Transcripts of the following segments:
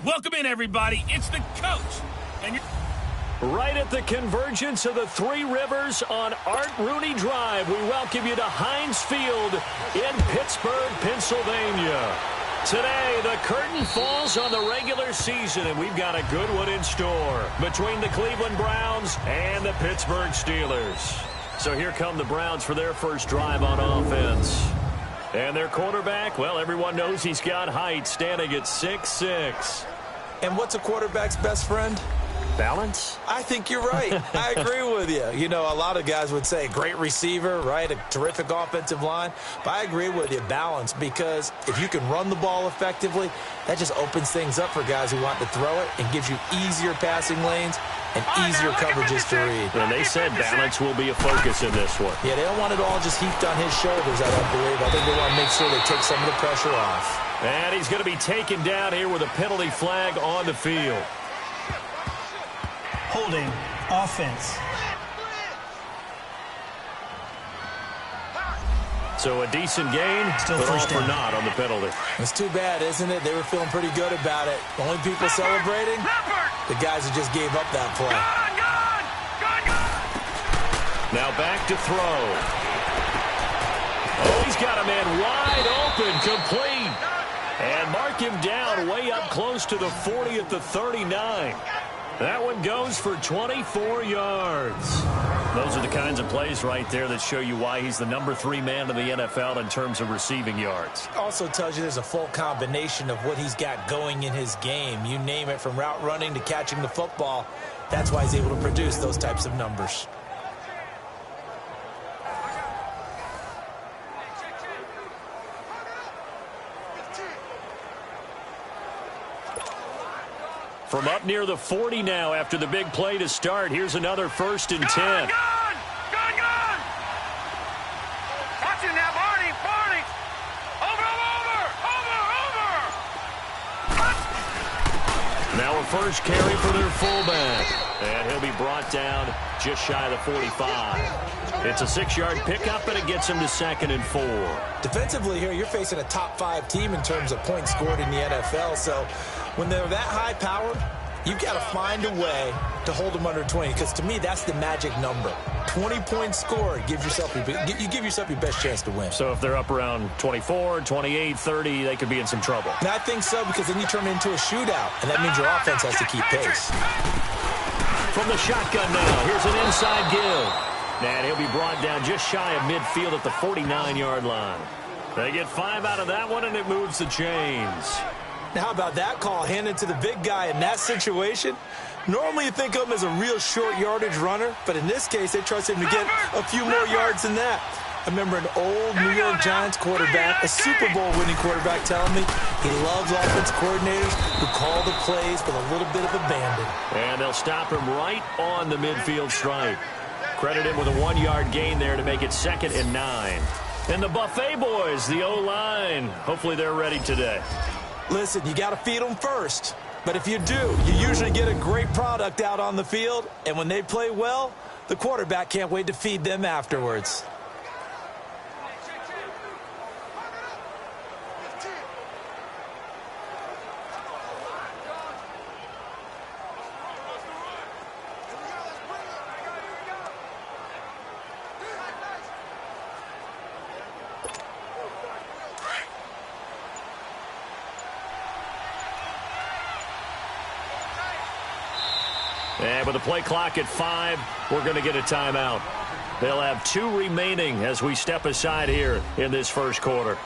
Welcome in, everybody. It's the coach. And right at the convergence of the Three Rivers on Art Rooney Drive, we welcome you to Heinz Field in Pittsburgh, Pennsylvania. Today, the curtain falls on the regular season, and we've got a good one in store between the Cleveland Browns and the Pittsburgh Steelers. So here come the Browns for their first drive on offense. And their quarterback, well, everyone knows he's got height, standing at 6'6". And what's a quarterback's best friend? Balance? I think you're right. I agree with you. You know, a lot of guys would say great receiver, right? A terrific offensive line. But I agree with you, balance, because if you can run the ball effectively, that just opens things up for guys who want to throw it and gives you easier passing lanes and easier coverages to read. And they said balance will be a focus in this one. Yeah, they don't want it all just heaped on his shoulders, I don't believe. I think they want to make sure they take some of the pressure off. And he's going to be taken down here with a penalty flag on the field. Holding offense. So a decent gain, Still but all first for down. naught on the penalty. It's too bad, isn't it? They were feeling pretty good about it. The only people celebrating, the guys who just gave up that play. Now back to throw. Oh, he's got a man wide open, complete. And mark him down way up close to the 40 at the 39. That one goes for 24 yards. Those are the kinds of plays right there that show you why he's the number 3 man in the NFL in terms of receiving yards. Also tells you there's a full combination of what he's got going in his game. You name it, from route running to catching the football. That's why he's able to produce those types of numbers. From up near the 40 now after the big play to start. Here's another 1st and 10. Gone! Watch it now, Barney! Over! Now a first carry for their fullback. And he'll be brought down just shy of the 45. It's a 6-yard pickup, and it gets him to 2nd and 4. Defensively here, you're facing a top 5 team in terms of points scored in the NFL. So when they're that high powered, you've got to find a way to hold them under 20, because to me, that's the magic number. 20 points scored, you give yourself your best chance to win. So if they're up around 24, 28, 30, they could be in some trouble. And I think so, because then you turn it into a shootout, and that means your offense has to keep pace. From the shotgun now, here's an inside give. And he'll be brought down just shy of midfield at the 49-yard line. They get 5 out of that one, and it moves the chains. Now, how about that call handed to the big guy in that situation? Normally you think of him as a real short yardage runner, but in this case, they trust him to get a few more yards than that. I remember an old New York Giants quarterback, a Super Bowl winning quarterback, telling me he loves offense coordinators who call the plays with a little bit of abandon. And they'll stop him right on the midfield stripe. Credit him with a 1-yard gain there to make it 2nd and 9. And the Buffet boys, the O-line, hopefully they're ready today. Listen, you got to feed them first. But if you do, you usually get a great product out on the field. And when they play well, the quarterback can't wait to feed them afterwards. And with the play clock at 5, we're going to get a timeout. They'll have 2 remaining as we step aside here in this first quarter.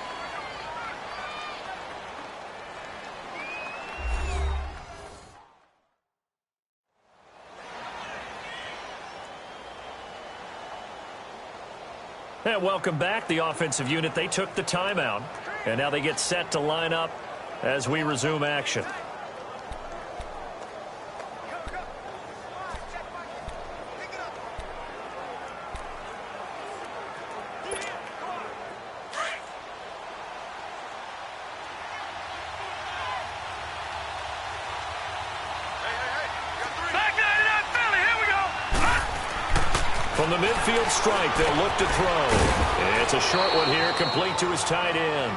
And welcome back. The offensive unit, they took the timeout. And now they get set to line up as we resume action. From the midfield stripe, they'll look to throw. It's a short one here, complete to his tight end.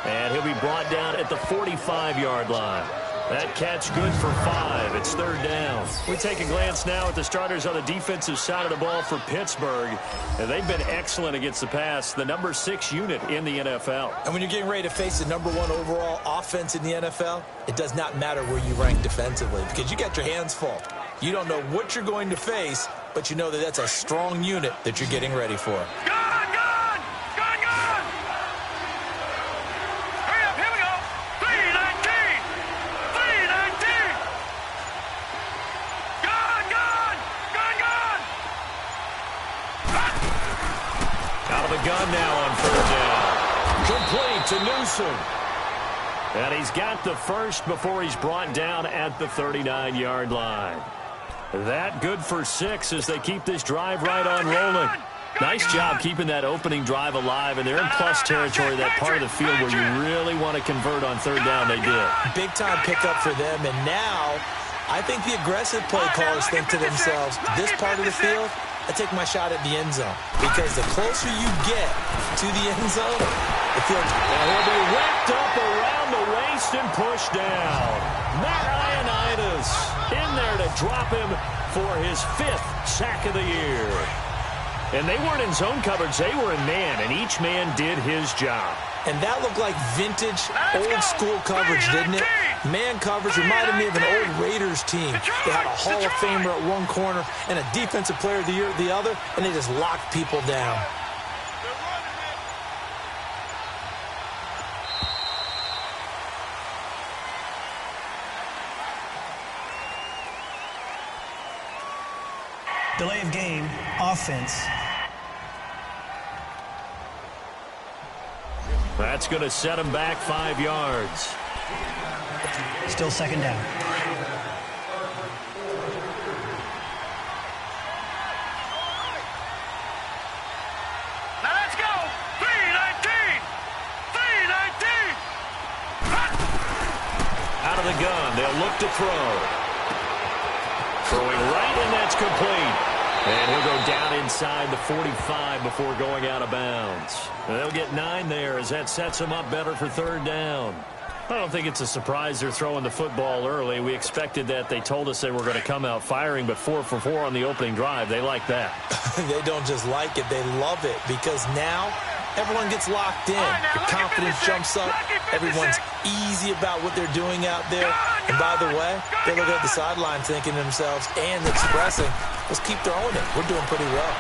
And he'll be brought down at the 45-yard line. That catch good for 5. It's third down. We take a glance now at the starters on the defensive side of the ball for Pittsburgh. And they've been excellent against the pass, the number 6 unit in the NFL. And when you're getting ready to face the number 1 overall offense in the NFL, it does not matter where you rank defensively because you got your hands full. You don't know what you're going to face, but you know that that's a strong unit that you're getting ready for. Gun now on third down. Complete to Newsom. And he's got the first before he's brought down at the 39-yard line. That good for 6 as they keep this drive right on rolling. Nice job keeping that opening drive alive, and they're in plus territory, that part of the field where you really want to convert on third down. They did. Big-time pickup for them, and now I think the aggressive play callers think to themselves, this part of the field, I take my shot at the end zone. Because the closer you get to the end zone, the field will be wrapped up around the waist and pushed down. Matt Ioannidis in there to drop him for his 5th sack of the year. And they weren't in zone coverage. They were in man, and each man did his job. And that looked like vintage, old-school coverage, didn't it? Man coverage reminded me of an old Raiders team. They had a Hall of Famer at one corner and a Defensive Player of the Year at the other, and they just locked people down. Delay of game, offense. That's going to set him back 5 yards. Still second down. Now let's go. 3-19. 3-19. Out of the gun. They'll look to throw. Throwing right, and that's complete. And he'll go down inside the 45 before going out of bounds. And they'll get 9 there as that sets them up better for third down. I don't think it's a surprise they're throwing the football early. We expected that. They told us they were going to come out firing, but 4 for 4 on the opening drive. They like that. They don't just like it. They love it because now everyone gets locked in. Your confidence jumps up. Everyone's easy about what they're doing out there. And by the way, they're looking at the sideline thinking to themselves and expressing, let's keep throwing it. We're doing pretty well.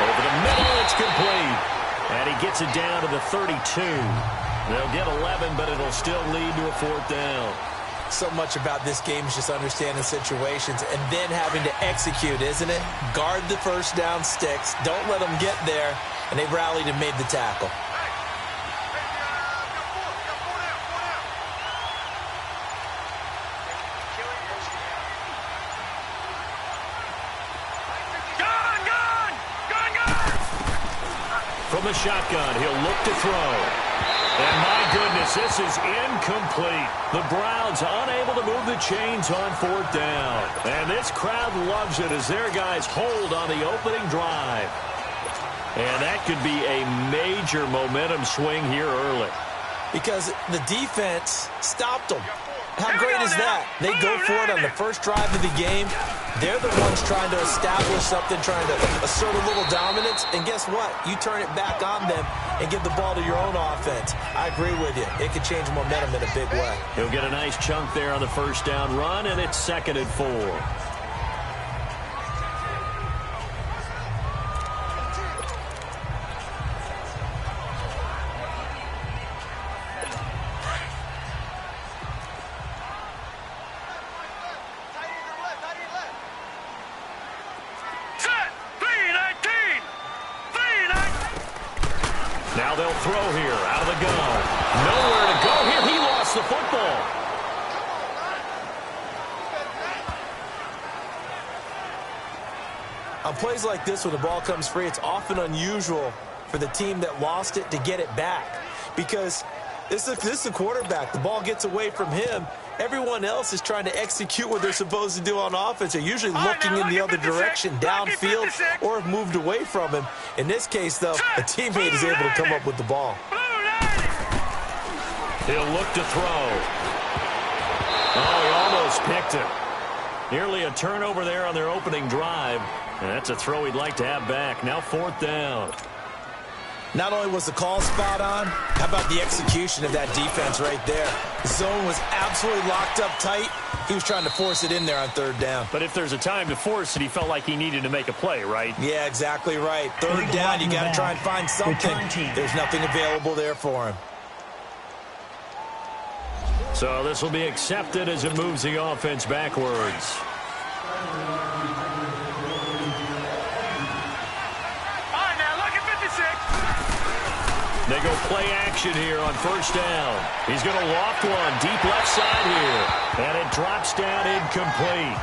Over the middle, it's complete. And he gets it down to the 32. They'll get 11, but it'll still lead to a 4th down. So much about this game is just understanding situations and then having to execute, isn't it? Guard the first down sticks. Don't let them get there. And they rallied and made the tackle. From the shotgun, he'll look to throw. And my goodness, this is incomplete. The Browns unable to move the chains on 4th down. And this crowd loves it as their guys hold on the opening drive. And that could be a major momentum swing here early. Because the defense stopped them. How great is that? They go for it on the first drive of the game. They're the ones trying to establish something, trying to assert a little dominance. And guess what? You turn it back on them and give the ball to your own offense. I agree with you. It could change momentum in a big way. He'll get a nice chunk there on the first down run, and it's 2nd and 4. Now they'll throw here out of the gun. Nowhere to go here. He lost the football. On plays like this, when the ball comes free, it's often unusual for the team that lost it to get it back. Because this is the quarterback. The ball gets away from him. Everyone else is trying to execute what they're supposed to do on offense. They're usually looking in the other direction, downfield, or have moved away from him. In this case, though, a teammate is able to come up with the ball. He'll look to throw. Oh, he almost picked it. Nearly a turnover there on their opening drive. And that's a throw he'd like to have back. Now 4th down. Not only was the call spot on, how about the execution of that defense right there? The zone was absolutely locked up tight. He was trying to force it in there on 3rd down. But if there's a time to force it, he felt like he needed to make a play, right? Yeah, exactly right. 3rd down, you got to try and find something. There's nothing available there for him. So this will be accepted as it moves the offense backwards. They go play action here on 1st down. He's going to loft one deep left side here. And it drops down incomplete.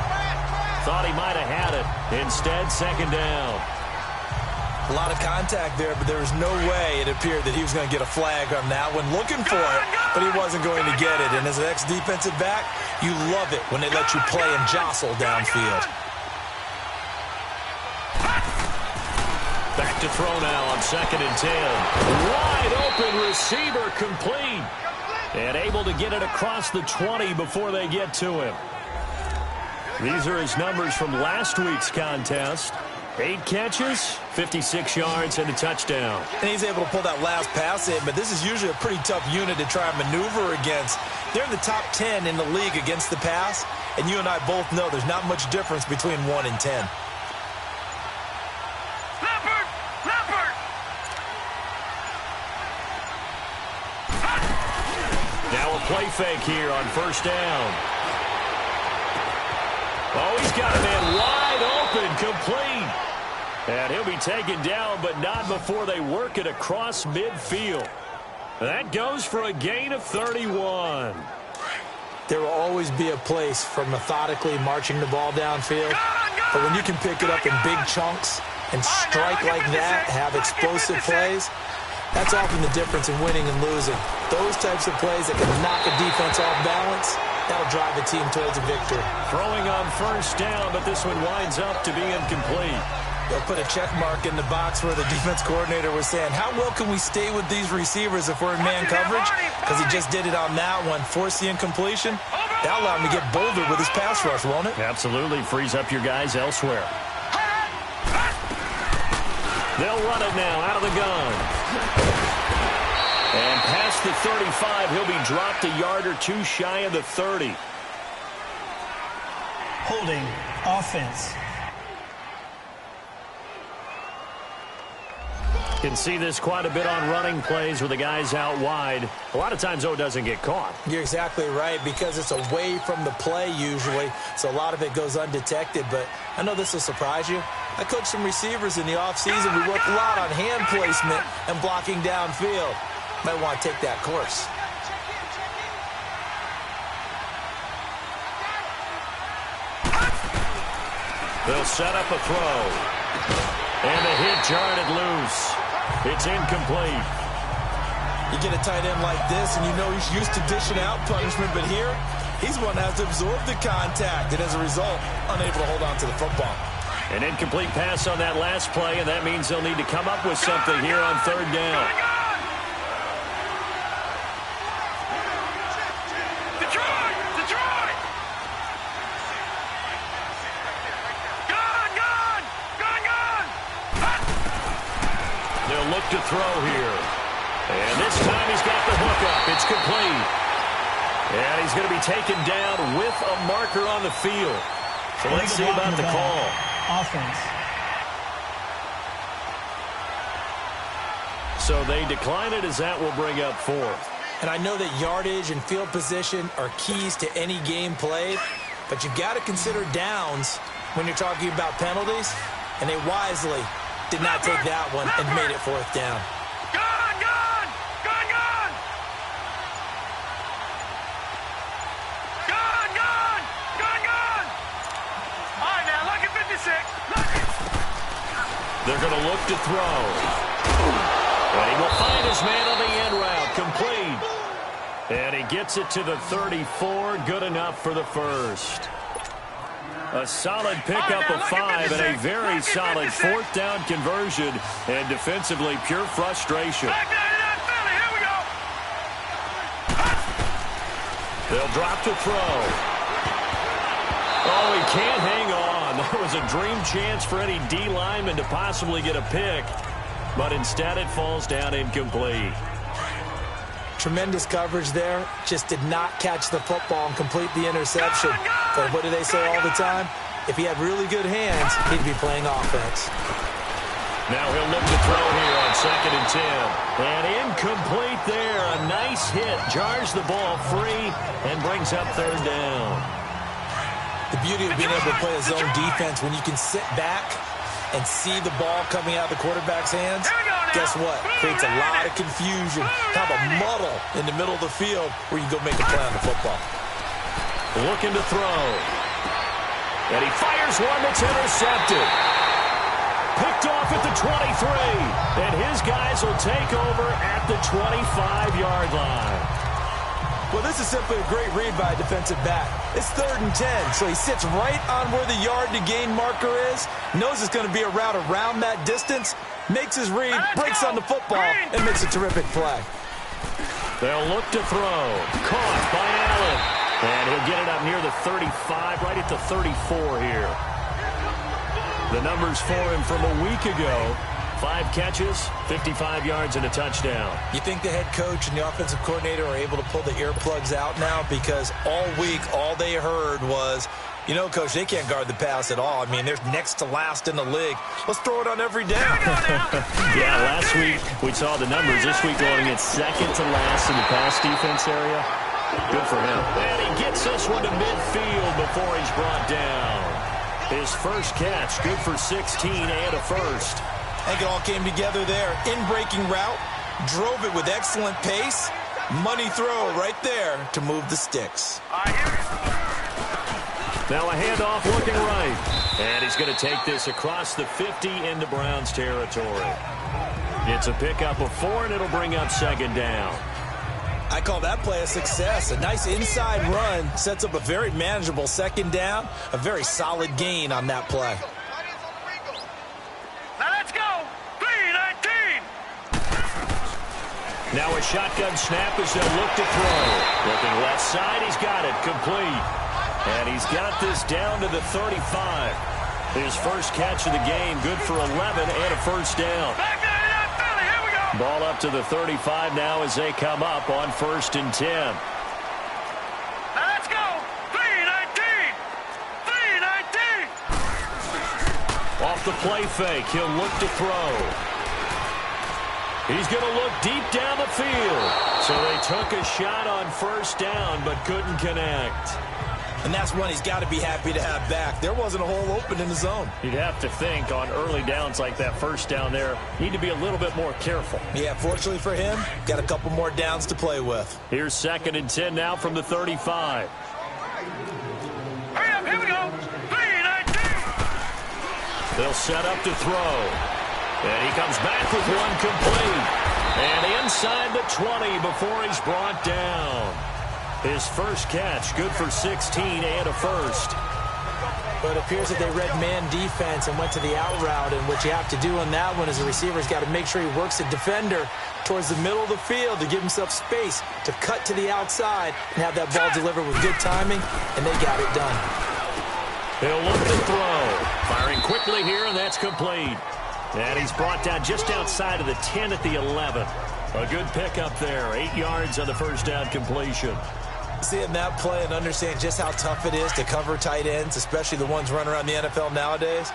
Thought he might have had it. Instead, 2nd down. A lot of contact there, but there was no way it appeared that he was going to get a flag on that one. Looking for it, but he wasn't going to get it. And as an ex-defensive back, you love it when they let you play and jostle downfield. Back to throw now on 2nd and 10. Wide open receiver complete. And able to get it across the 20 before they get to him. These are his numbers from last week's contest. 8 catches, 56 yards, and a touchdown. And he's able to pull that last pass in, but this is usually a pretty tough unit to try and maneuver against. They're in the top 10 in the league against the pass, and you and I both know there's not much difference between 1 and 10. Play fake here on 1st down. Oh, he's got a man wide open, complete. And he'll be taken down, but not before they work it across midfield. That goes for a gain of 31. There will always be a place for methodically marching the ball downfield. But when you can pick it up in big chunks and strike like that, have explosive plays, that's often the difference in winning and losing. Those types of plays that can knock a defense off balance, that'll drive a team towards a victory. Throwing on 1st down, but this one winds up to be incomplete. They'll put a check mark in the box where the defense coordinator was saying, how well can we stay with these receivers if we're in man coverage? Because he just did it on that one, force the incompletion. That'll allow him to get bolder with his pass rush, won't it? Absolutely. Frees up your guys elsewhere. They'll run it now out of the gun. And past the 35, he'll be dropped a yard or 2 shy of the 30. Holding offense. Can see this quite a bit on running plays with the guys out wide. A lot of times, O doesn't get caught. You're exactly right, because it's away from the play usually, so a lot of it goes undetected. But I know this will surprise you. I coached some receivers in the offseason. We worked a lot on hand placement and blocking downfield. Might want to take that course. They'll set up a throw. And the hit jarred it loose. It's incomplete. You get a tight end like this, and you know he's used to dishing out punishment, but here, he's one that has to absorb the contact, and as a result, unable to hold on to the football. An incomplete pass on that last play, and that means they'll need to come up with something here on 3rd down. They'll look to throw here. And this time he's got the hook up. It's complete. And he's going to be taken down with a marker on the field. So let's see about the call. Offense. So they decline it as that will bring up 4th. And I know that yardage and field position are keys to any game played, but you got to consider downs when you're talking about penalties, and they wisely did not take that one and made it 4th down. They're going to look to throw. And he will find his man on the end route. Complete. And he gets it to the 34. Good enough for the first. A solid pickup of 5 and a very solid 4th down conversion. And defensively, pure frustration. They'll drop to throw. Oh, he can't hang on. That was a dream chance for any D lineman to possibly get a pick, but instead it falls down incomplete. Tremendous coverage there. Just did not catch the football and complete the interception. But what do they say all the time? If he had really good hands, he'd be playing offense. Now he'll look to throw here on 2nd and 10. And incomplete there. A nice hit. Jars the ball free and brings up 3rd down. The beauty of being able to play a zone defense when you can sit back and see the ball coming out of the quarterback's hands, guess what? Creates a lot of confusion. Have a muddle in the middle of the field where you go make a play on the football. Looking to throw. And he fires one that's intercepted. Picked off at the 23. And his guys will take over at the 25-yard line. Well, this is simply a great read by a defensive back. It's 3rd and 10, so he sits right on where the yard-to-gain marker is, knows it's going to be a route around that distance, makes his read, breaks on the football, and makes a terrific play. They'll look to throw. Caught by Allen. And he'll get it up near the 35, right at the 34 here. The numbers for him from a week ago. 5 catches, 55 yards, and a touchdown. You think the head coach and the offensive coordinator are able to pull the earplugs out now? Because all week, all they heard was, you know, Coach, they can't guard the pass at all. I mean, they're next to last in the league. Let's throw it on every down. Yeah, last week we saw the numbers. This week going at 2nd to last in the pass defense area. Good for him. And he gets this one to midfield before he's brought down. His first catch, good for 16 and a first. I think it all came together there. In-breaking route, drove it with excellent pace. Money throw right there to move the sticks. Now a handoff looking right. And he's going to take this across the 50 into Browns territory. It's a pickup of 4, and it'll bring up 2nd down. I call that play a success. A nice inside run sets up a very manageable 2nd down. A very solid gain on that play. Now a shotgun snap as they'll look to throw. Looking left side, he's got it complete. And he's got this down to the 35. His first catch of the game, good for 11 and a first down. Ball up to the 35 now as they come up on 1st and 10. Now let's go. 3-19. 3-19. Off the play fake, he'll look to throw. He's going to look deep down the field. So they took a shot on 1st down but couldn't connect. And that's one he's got to be happy to have back. There wasn't a hole open in the zone. You'd have to think on early downs like that 1st down there, need to be a little bit more careful. Yeah, fortunately for him, got a couple more downs to play with. Here's 2nd and 10 now from the 35. Hurry up, here we go. 3-19. They'll set up to throw. And he comes back with one complete. And inside the 20 before he's brought down. His first catch, good for 16 and a first. But it appears that they read man defense and went to the out route. And what you have to do on that one as a receiver is got to make sure he works the defender towards the middle of the field to give himself space to cut to the outside and have that ball delivered with good timing. And they got it done. He'll look to throw. Firing quickly here, and that's complete. And he's brought down just outside of the 10 at the 11. A good pickup there. 8 yards on the first down completion. Seeing that play and understand just how tough it is to cover tight ends, especially the ones running around the NFL nowadays,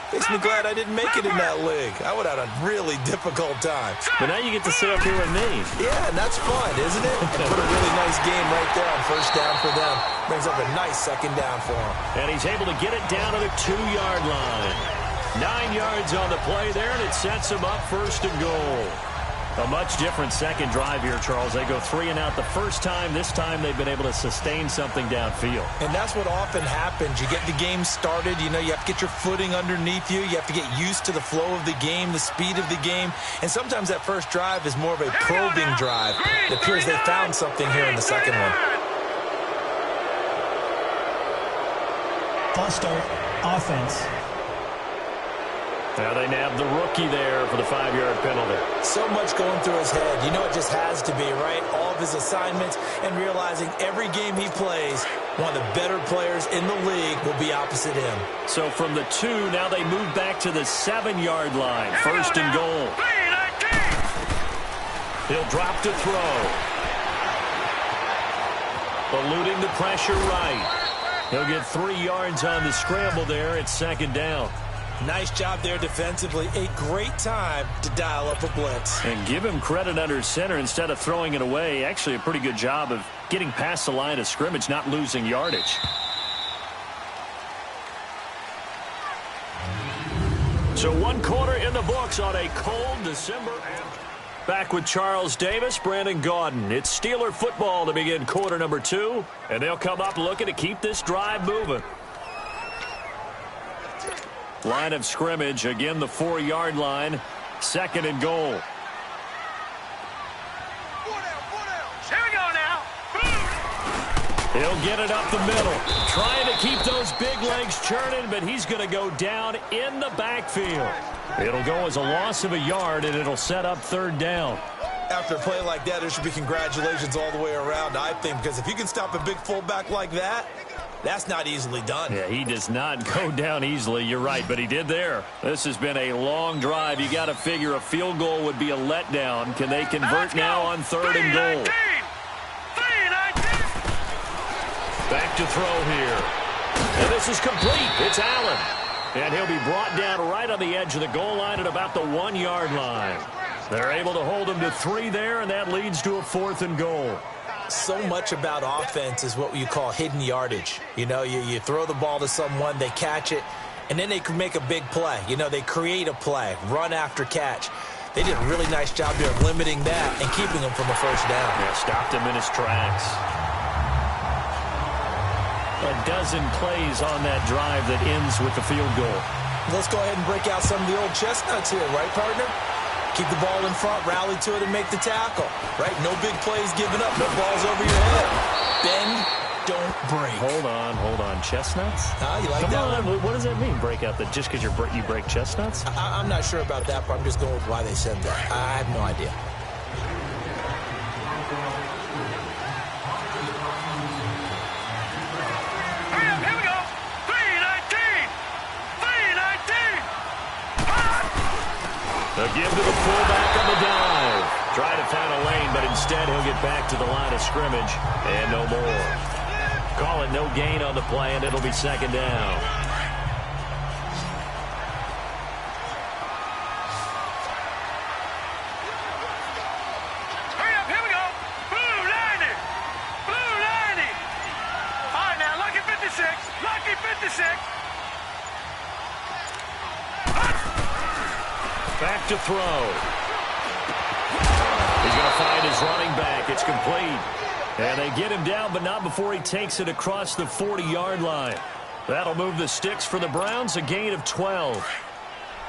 makes me glad I didn't make it in that league. I would have had a really difficult time. But now you get to sit up here with me. Yeah, and that's fun, isn't it? Put a really nice game right there on 1st down for them. Brings up a nice 2nd down for him. And he's able to get it down to the 2-yard line. 9 yards on the play there, and it sets him up 1st and goal. A much different second drive here, Charles. They go 3 and out the first time. This time they've been able to sustain something downfield. And that's what often happens. You get the game started. You know, you have to get your footing underneath you. You have to get used to the flow of the game, the speed of the game. And sometimes that first drive is more of a probing drive. It appears they found something here in the second one. False start, offense. Now they nab the rookie there for the 5-yard penalty. So much going through his head. You know it just has to be, right? All of his assignments and realizing every game he plays, one of the better players in the league will be opposite him. So from the 2, now they move back to the 7-yard line. First and goal. He'll drop to throw. Eluding the pressure right. He'll get 3 yards on the scramble there. It's second down. Nice job there defensively. A great time to dial up a blitz. And give him credit under center instead of throwing it away. Actually a pretty good job of getting past the line of scrimmage, not losing yardage. So 1 quarter in the books on a cold December. Back with Charles Davis, Brandon Gaudin. It's Steeler football to begin quarter number 2. And they'll come up looking to keep this drive moving. Line of scrimmage, again the 4-yard line. Second and goal. Here we go now. He'll get it up the middle. Trying to keep those big legs churning, but he's going to go down in the backfield. It'll go as a loss of a yard, and it'll set up third down. After a play like that, there should be congratulations all the way around, I think, because if you can stop a big fullback like that, that's not easily done. Yeah, he does not go down easily. You're right, but he did there. This has been a long drive. You got to figure a field goal would be a letdown. Can they convert now on third and goal? Back to throw here. And this is complete. It's Allen. And he'll be brought down right on the edge of the goal line at about the 1-yard line. They're able to hold him to 3 there, and that leads to a 4th and goal. So much about offense is what you call hidden yardage. You know, you throw the ball to someone, they catch it, and then they can make a big play. You know, they create a play, run after catch. They did a really nice job there of limiting that and keeping him from a first down. Yeah, stopped him in his tracks. A dozen plays on that drive that ends with the field goal. Let's go ahead and break out some of the old chestnuts here, right, partner? Keep the ball in front, rally to it, and make the tackle, right? No big plays given up, no balls over your head. Bend, don't break. Hold on. Chestnuts? You like Come that on, one? what does that mean, break out? That just because you break chestnuts? I'm not sure about that, but I'm just going with why they said that. I have no idea. Here we go. 319. They'll give to the fullback on the dive. Try to find a lane, but instead he'll get back to the line of scrimmage and no more. Call it no gain on the play, and it'll be second down. Hurry up, here we go. Blue 90. Blue 90. All right, now, lucky 56. Lucky 56. Back to throw. He's going to find his running back. It's complete. And they get him down, but not before he takes it across the 40-yard line. That'll move the sticks for the Browns, a gain of 12.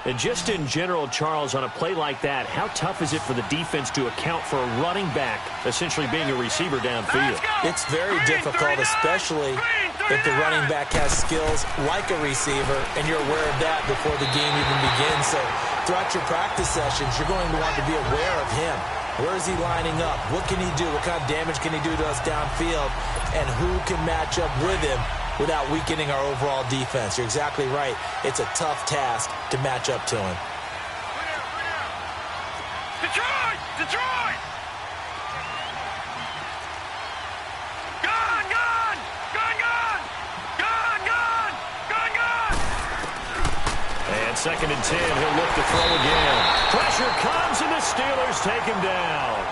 And just in general, Charles, on a play like that, how tough is it for the defense to account for a running back essentially being a receiver downfield? It's very difficult, especially if the running back has skills like a receiver, and you're aware of that before the game even begins. So throughout your practice sessions, you're going to want to be aware of him. Where is he lining up? What can he do? What kind of damage can he do to us downfield? And who can match up with him without weakening our overall defense? You're exactly right. It's a tough task to match up to him. Detroit! Detroit! Gone! Gone! Gone! Gone! Gone! Gone! Gone! Gone! And second and 10, he'll look to throw again. Pressure comes, and the Steelers take him down.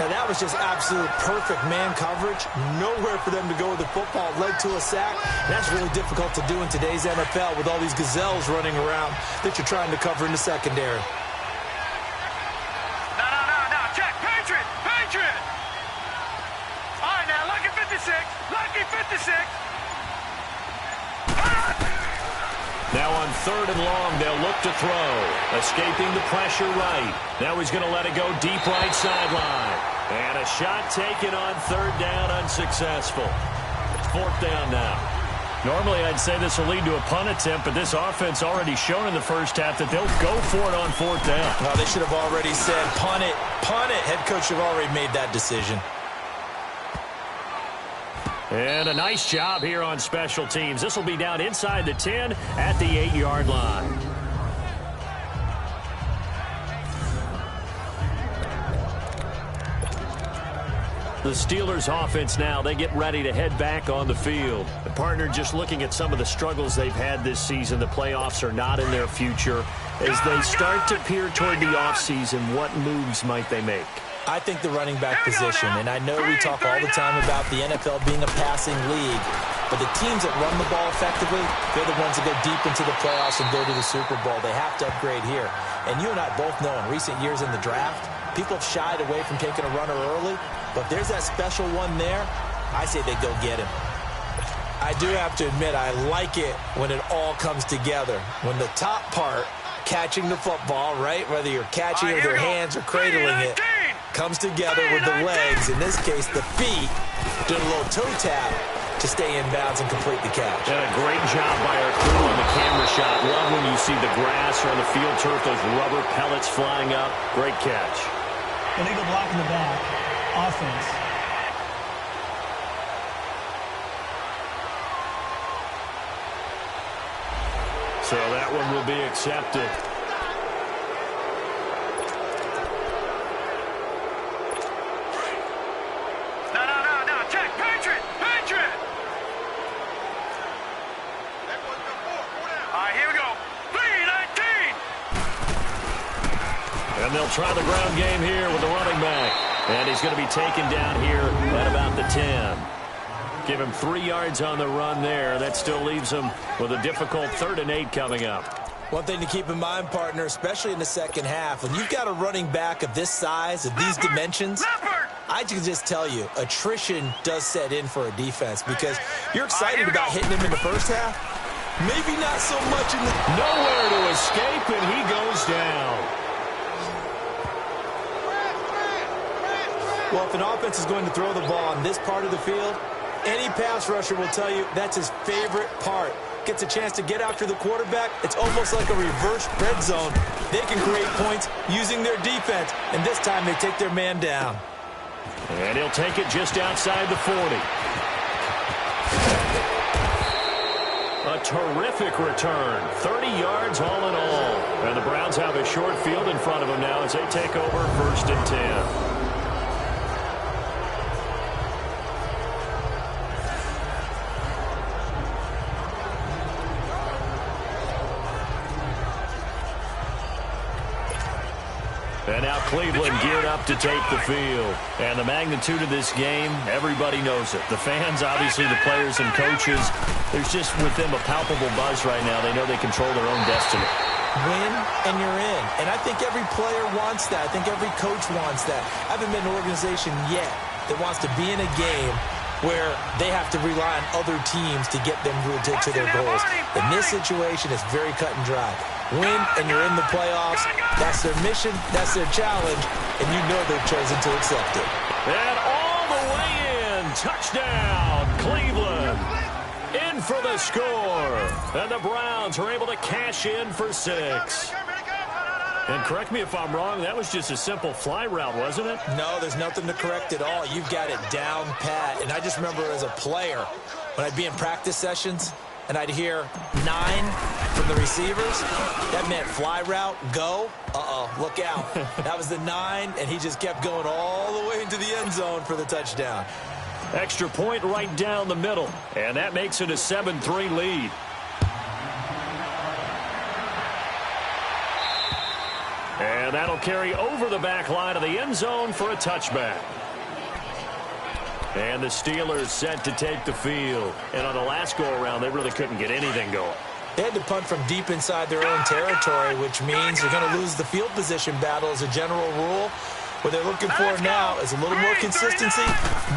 Now, that was just absolute perfect man coverage. Nowhere for them to go with the football. Led to a sack. That's really difficult to do in today's NFL with all these gazelles running around that you're trying to cover in the secondary. No. Check. Patriot! Patriot! All right, now, lucky 56. Lucky 56. Now on third and long, they'll look to throw. Escaping the pressure right. Now he's going to let it go deep right sideline. And a shot taken on third down, unsuccessful. Fourth down now. Normally, I'd say this will lead to a punt attempt, but this offense already shown in the first half that they'll go for it on fourth down. Well, they should have already said, punt it, punt it. Head coach should have already made that decision. And a nice job here on special teams. This will be down inside the 10 at the 8-yard line. The Steelers offense now, they get ready to head back on the field. The partner, just looking at some of the struggles they've had this season, the playoffs are not in their future. As they start to peer toward the offseason, what moves might they make? I think the running back position, and I know we talk all the time about the NFL being a passing league, but the teams that run the ball effectively, they're the ones that go deep into the playoffs and go to the Super Bowl. They have to upgrade here. And you and I both know in recent years in the draft, people have shied away from taking a runner early, but there's that special one there. I say they go get him. I do have to admit, I like it when it all comes together. When the top part, catching the football, right, whether you're catching it with your hands or cradling it, comes together with the legs, in this case the feet, doing a little toe tap to stay in bounds and complete the catch. And a great job by our crew on the camera shot. Love when you see the grass or on the field turf, those rubber pellets flying up. Great catch. Illegal block in the back. Offense. So that one will be accepted. No. Check. Patriot. All right, here we go. 3-19. And they'll try the ground game here with the running back. And he's going to be taken down here at about the 10. Give him 3 yards on the run there. That still leaves him with a difficult 3rd and 8 coming up. One thing to keep in mind, partner, especially in the second half, when you've got a running back of this size, of these dimensions, I can just tell you, attrition does set in for a defense because you're excited about hitting him in the first half. Maybe not so much in the... Nowhere to escape, and he goes down. Well, if an offense is going to throw the ball on this part of the field, any pass rusher will tell you that's his favorite part. Gets a chance to get after the quarterback. It's almost like a reverse red zone. They can create points using their defense, and this time they take their man down. And he'll take it just outside the 40. A terrific return. 30 yards all in all. And the Browns have a short field in front of them now as they take over 1st and 10. And now Cleveland geared up to take the field. And the magnitude of this game, everybody knows it. The fans, obviously the players and coaches, there's just with them a palpable buzz right now. They know they control their own destiny. Win and you're in. And I think every player wants that. I think every coach wants that. I haven't been an organization yet that wants to be in a game where they have to rely on other teams to get them to their goals. In this situation, it's very cut and dry. Win and you're in the playoffs. That's their mission, that's their challenge, and you know they've chosen to accept it. And all the way in, touchdown, Cleveland. In for the score. And the Browns are able to cash in for 6. And correct me if I'm wrong, that was just a simple fly route, wasn't it? No, there's nothing to correct at all. You've got it down pat. And I just remember as a player, when I'd be in practice sessions, and I'd hear 9 from the receivers, that meant fly route, go. Look out. That was the 9, and he just kept going all the way into the end zone for the touchdown. Extra point right down the middle, and that makes it a 7-3 lead. And that'll carry over the back line of the end zone for a touchback. And the Steelers set to take the field. And on the last go-around, they really couldn't get anything going. They had to punt from deep inside their own territory, which means they're going to lose the field position battle as a general rule. What they're looking for now is a little more consistency,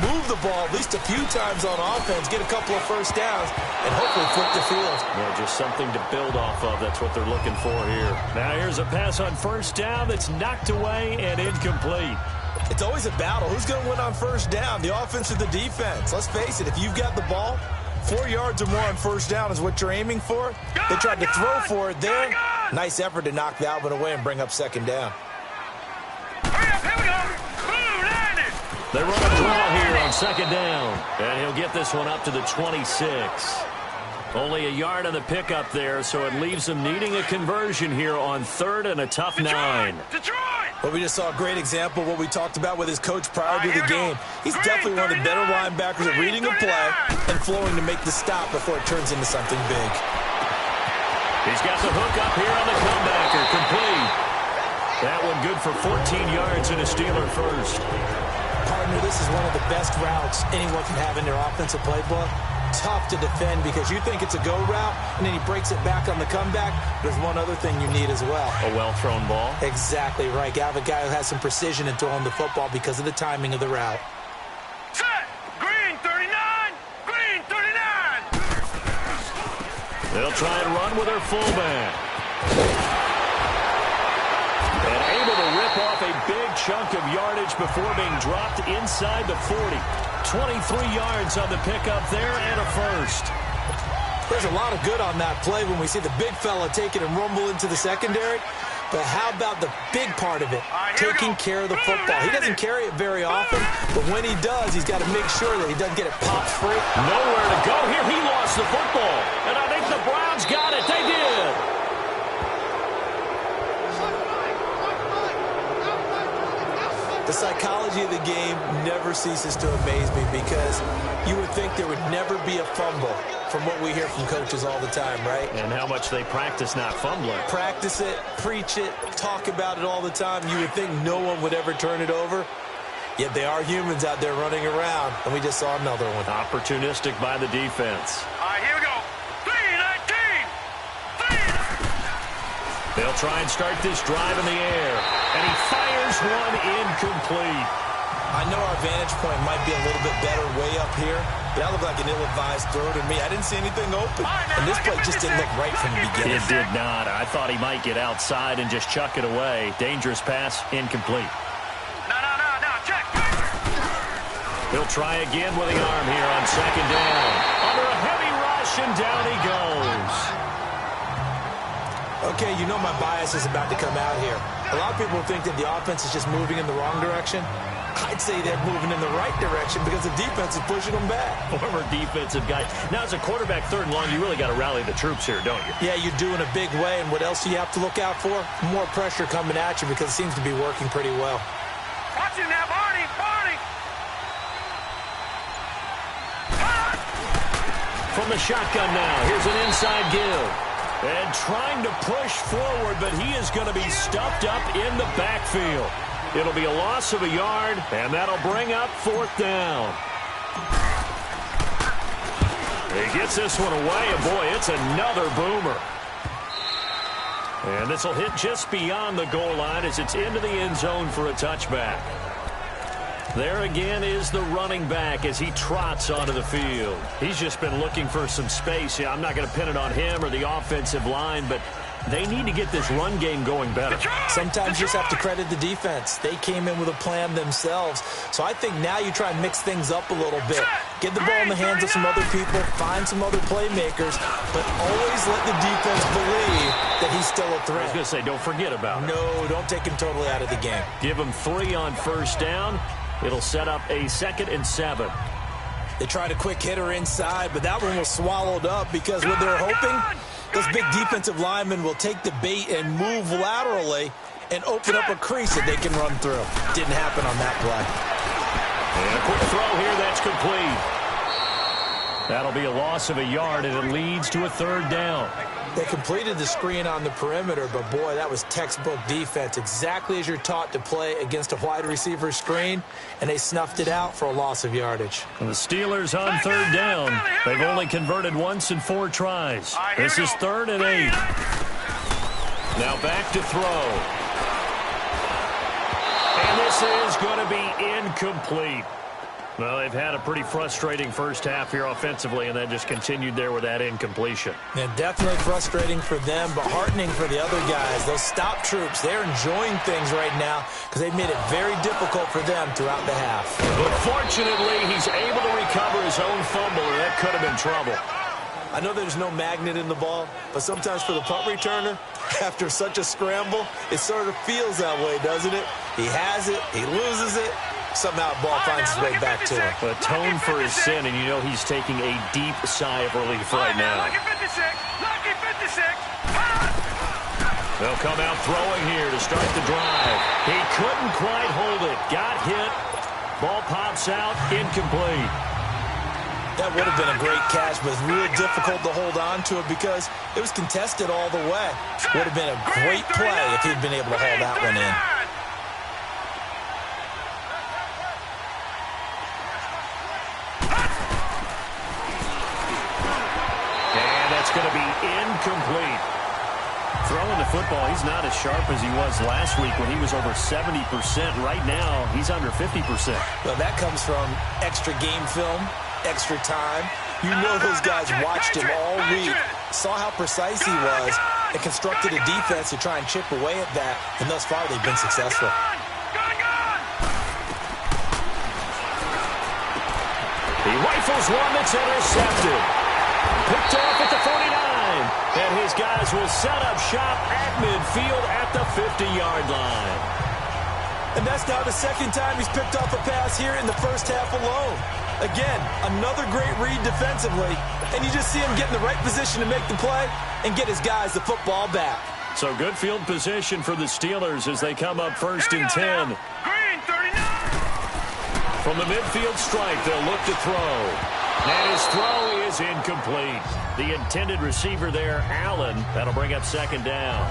move the ball at least a few times on offense, get a couple of first downs, and hopefully flip the field. Yeah, just something to build off of. That's what they're looking for here. Now here's a pass on first down that's knocked away and incomplete. It's always a battle. Who's going to win on first down, the offense or the defense? Let's face it, if you've got the ball, 4 yards or more on first down is what you're aiming for. They tried to throw for it there. Nice effort to knock that one away and bring up second down. Hurry up, here we go. Blue line it. They run a draw here on second down. And he'll get this one up to the 26. Only a yard on the pickup there, so it leaves them needing a conversion here on third and a tough 9. Detroit. Well, we just saw a great example of what we talked about with his coach prior to the game. He's definitely one of the better linebackers at reading a play and flowing to make the stop before it turns into something big. He's got the hook up here on the comebacker, complete. That one good for 14 yards and a Steeler first. Partner, this is one of the best routes anyone can have in their offensive playbook. Tough to defend because you think it's a go route, and then he breaks it back on the comeback. There's one other thing you need as well. A well-thrown ball. Exactly right. You have a guy who has some precision in throwing the football because of the timing of the route. Set. Green 39. Green 39. They'll try and run with their fullback. And able to rip off a big chunk of yardage before being dropped inside the 40. 23 yards on the pickup there and a first. There's a lot of good on that play when we see the big fella take it and rumble into the secondary. But how about the big part of it, taking care of the football? He doesn't carry it very often, but when he does, he's got to make sure that he doesn't get it popped free. Nowhere to go here. He lost the football. And I think the Browns got it. They did. The psychology of the game never ceases to amaze me because you would think there would never be a fumble from what we hear from coaches all the time, right? And how much they practice not fumbling. Practice it, preach it, talk about it all the time. You would think no one would ever turn it over. Yet they are humans out there running around, and we just saw another one. Opportunistic by the defense. All right, here we go. 3-19. They'll try and start this drive in the air. And he fires one incomplete. I know our vantage point might be a little bit better way up here, but that looked like an ill-advised throw to me. I didn't see anything open, and this play just didn't look right from the beginning. It did not. I thought he might get outside and just chuck it away. Dangerous pass, incomplete. No, check. He'll try again with the arm here on second down. Under a heavy rush, and down he goes. Okay, you know my bias is about to come out here. A lot of people think that the offense is just moving in the wrong direction. I'd say they're moving in the right direction because the defense is pushing them back. Former defensive guy. Now, as a quarterback, third and long, you really got to rally the troops here, don't you? Yeah, you do in a big way. And what else do you have to look out for? More pressure coming at you because it seems to be working pretty well. Watch him now, Barney. From the shotgun now, here's an inside give. And trying to push forward, but he is going to be stuffed up in the backfield. It'll be a loss of a yard, and that'll bring up fourth down. He gets this one away, and boy, it's another boomer. And this will hit just beyond the goal line as it's into the end zone for a touchback. There again is the running back as he trots onto the field. He's just been looking for some space. Yeah, I'm not going to pin it on him or the offensive line, but they need to get this run game going better. Sometimes you just have to credit the defense. They came in with a plan themselves. So I think now you try and mix things up a little bit. Get the ball in the hands of some other people, find some other playmakers, but always let the defense believe that he's still a threat. I was going to say, don't forget about him. No, don't take him totally out of the game. Give him 3 on first down. It'll set up a 2nd and 7. They tried a quick hitter inside, but that one was swallowed up because what they're hoping, those big defensive linemen will take the bait and move laterally and open up a crease that they can run through. Didn't happen on that play. And a quick throw here, that's complete. That'll be a loss of a yard, and it leads to a 3rd down. They completed the screen on the perimeter, but boy, that was textbook defense. Exactly as you're taught to play against a wide receiver screen, and they snuffed it out for a loss of yardage. And the Steelers on 3rd down. They've only converted once in 4 tries. This is 3rd and 8. Now back to throw. And this is going to be incomplete. Well, they've had a pretty frustrating first half here offensively, and then just continued there with that incompletion. And definitely frustrating for them, but heartening for the other guys. Those stop troops, they're enjoying things right now because they've made it very difficult for them throughout the half. But fortunately, he's able to recover his own fumble, or that could have been trouble. I know there's no magnet in the ball, but sometimes for the punt returner, after such a scramble, it sort of feels that way, doesn't it? He has it, he loses it. Somehow the ball finds its way back to him. Atone for his sin, and you know he's taking a deep sigh of relief right now. They'll come out throwing here to start the drive. He couldn't quite hold it. Got hit. Ball pops out. Incomplete. That would have been a great catch, but it's real difficult to hold on to it because it was contested all the way. Would have been a great play if he'd been able to haul that one in. Going to be incomplete. Throwing the football, he's not as sharp as he was last week when he was over 70%. Right now, he's under 50%. Well, that comes from extra game film, extra time. You know those guys watched him all week, saw how precise he was, and constructed a defense to try and chip away at that, and thus far they've been successful. He rifles one that's intercepted. Picked off at the 49, and his guys will set up shop at midfield at the 50-yard line. And that's now the second time he's picked off a pass here in the first half alone. Again, another great read defensively, and you just see him get in the right position to make the play and get his guys the football back. So good field position for the Steelers as they come up first and 10. From the midfield stripe, they'll look to throw. And his throw is incomplete. The intended receiver there, Allen, that'll bring up second down.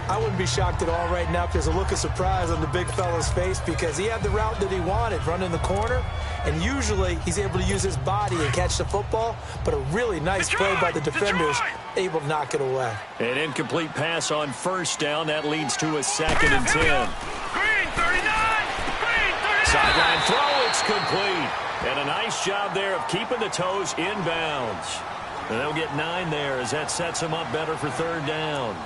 I wouldn't be shocked at all right now if there's a look of surprise on the big fella's face because he had the route that he wanted, running the corner, and usually he's able to use his body and catch the football, but a really nice play by the defenders, able to knock it away. An incomplete pass on first down. That leads to a second and 10. Sideline throw, it's complete. And a nice job there of keeping the toes inbounds. And they'll get 9 there as that sets them up better for third down.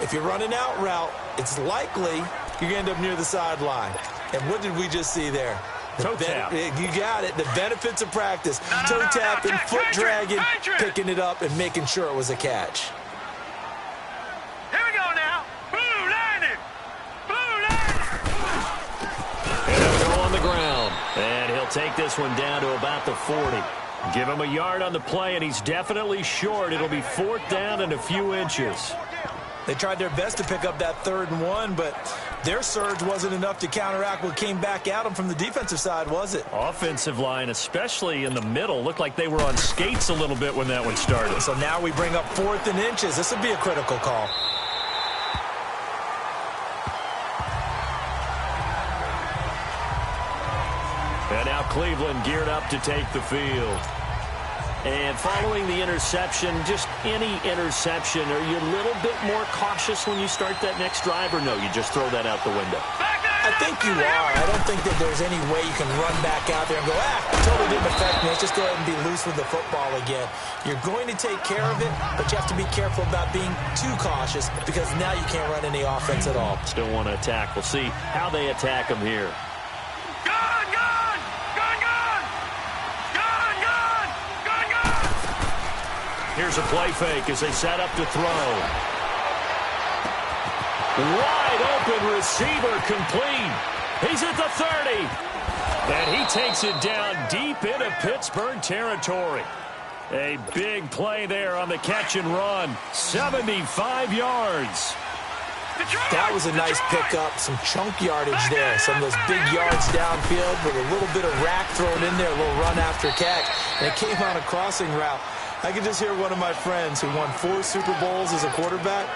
If you're running out route, it's likely you're going to end up near the sideline. And what did we just see there? Toe tap. You got it. The benefits of practice. Toe tapping, foot dragging, picking it up, and making sure it was a catch. Here we go now. Blue line. Blue line. And he'll go on the ground. And he'll take this one down to about the 40. Give him a yard on the play, and he's definitely short. It'll be fourth down and a few inches. They tried their best to pick up that 3rd and 1, but their surge wasn't enough to counteract what came back at them from the defensive side, was it? Offensive line, especially in the middle, looked like they were on skates a little bit when that one started. So now we bring up 4th and inches. This would be a critical call. And now Cleveland geared up to take the field. And following the interception, just any interception, are you a little bit more cautious when you start that next drive, or no, you just throw that out the window? I think you are. I don't think that there's any way you can run back out there and go, it totally didn't affect me. Let's just go ahead and be loose with the football again. You're going to take care of it, but you have to be careful about being too cautious because now you can't run any offense at all. Still want to attack. We'll see how they attack them here. Here's a play fake as they set up to throw. Wide open receiver complete. He's at the 30. And he takes it down deep into Pittsburgh territory. A big play there on the catch and run. 75 yards. That was a nice pickup, some chunk yardage there. Some of those big yards downfield with a little bit of rack thrown in there, a little run after catch. And it came on a crossing route. I could just hear one of my friends who won 4 Super Bowls as a quarterback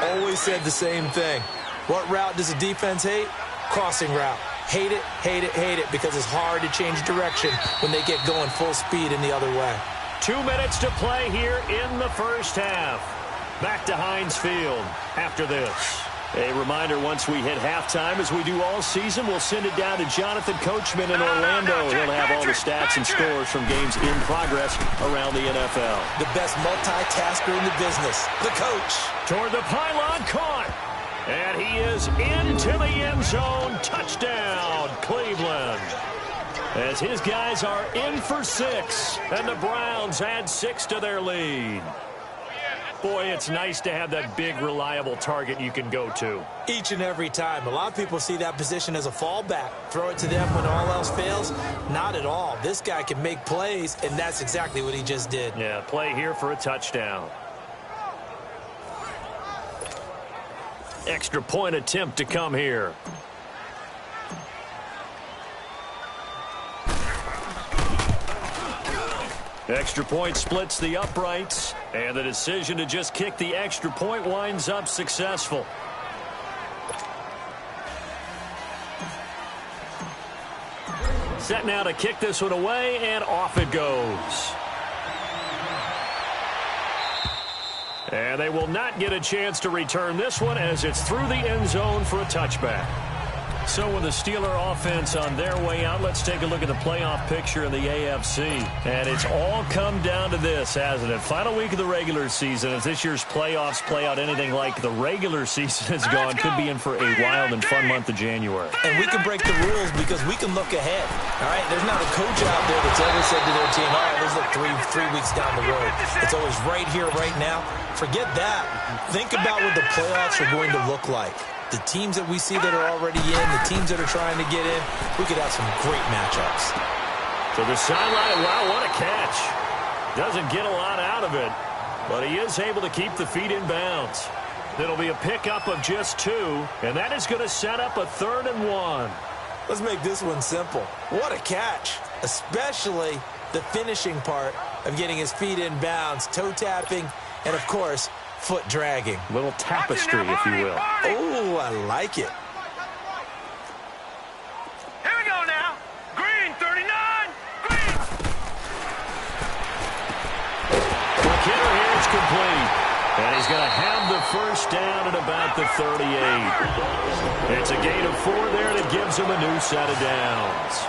always said the same thing. What route does a defense hate? Crossing route. Hate it, hate it, hate it, because it's hard to change direction when they get going full speed in the other way. 2 minutes to play here in the first half. Back to Heinz Field after this. A reminder, once we hit halftime, as we do all season, we'll send it down to Jonathan Coachman in Orlando. He'll have all the stats and scores from games in progress around the NFL. The best multitasker in the business, the coach. Toward the pylon, caught. And he is into the end zone. Touchdown, Cleveland. As his guys are in for 6, and the Browns add 6 to their lead. Boy, it's nice to have that big, reliable target you can go to. Each and every time. A lot of people see that position as a fallback. Throw it to them when all else fails. Not at all. This guy can make plays, and that's exactly what he just did. Yeah, play here for a touchdown. Extra point attempt to come here. Extra point splits the uprights, and the decision to just kick the extra point winds up successful. Set now to kick this one away, and off it goes. And they will not get a chance to return this one as it's through the end zone for a touchback. So with the Steeler offense on their way out, let's take a look at the playoff picture in the AFC. And it's all come down to this, hasn't it? Final week of the regular season. If this year's playoffs play out anything like the regular season has gone, could be in for a wild and fun month of January. And we can break the rules because we can look ahead. All right, there's not a coach out there that's ever said to their team, all right, let's look three weeks down the road. It's always right here, right now. Forget that. Think about what the playoffs are going to look like. The teams that we see that are already in, the teams that are trying to get in, we could have some great matchups. To the sideline, wow, what a catch. Doesn't get a lot out of it, but he is able to keep the feet in bounds. It'll be a pickup of just 2, and that is going to set up a 3rd and 1. Let's make this one simple. What a catch, especially the finishing part of getting his feet in bounds, toe tapping, and, of course, foot dragging. Little tapestry, if you will. Oh, I like it. Here we go now. Green, 39. Green. Quick hitter here, it's complete. And he's going to have the first down at about the 38. It's a gain of 4 there that gives him a new set of downs.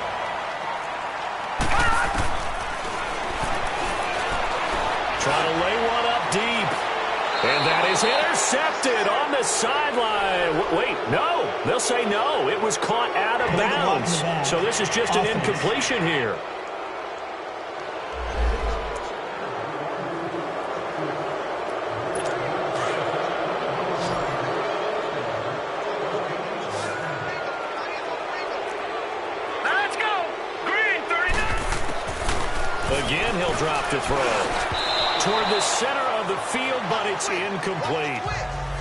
Trying to lay one up deep. And that is intercepted on the sideline. Wait, no. They'll say no. It was caught out of bounds. So this is just an incompletion here. Let's go. Green, 39. Again, he'll drop to throw. Toward the center of the field, but it's incomplete.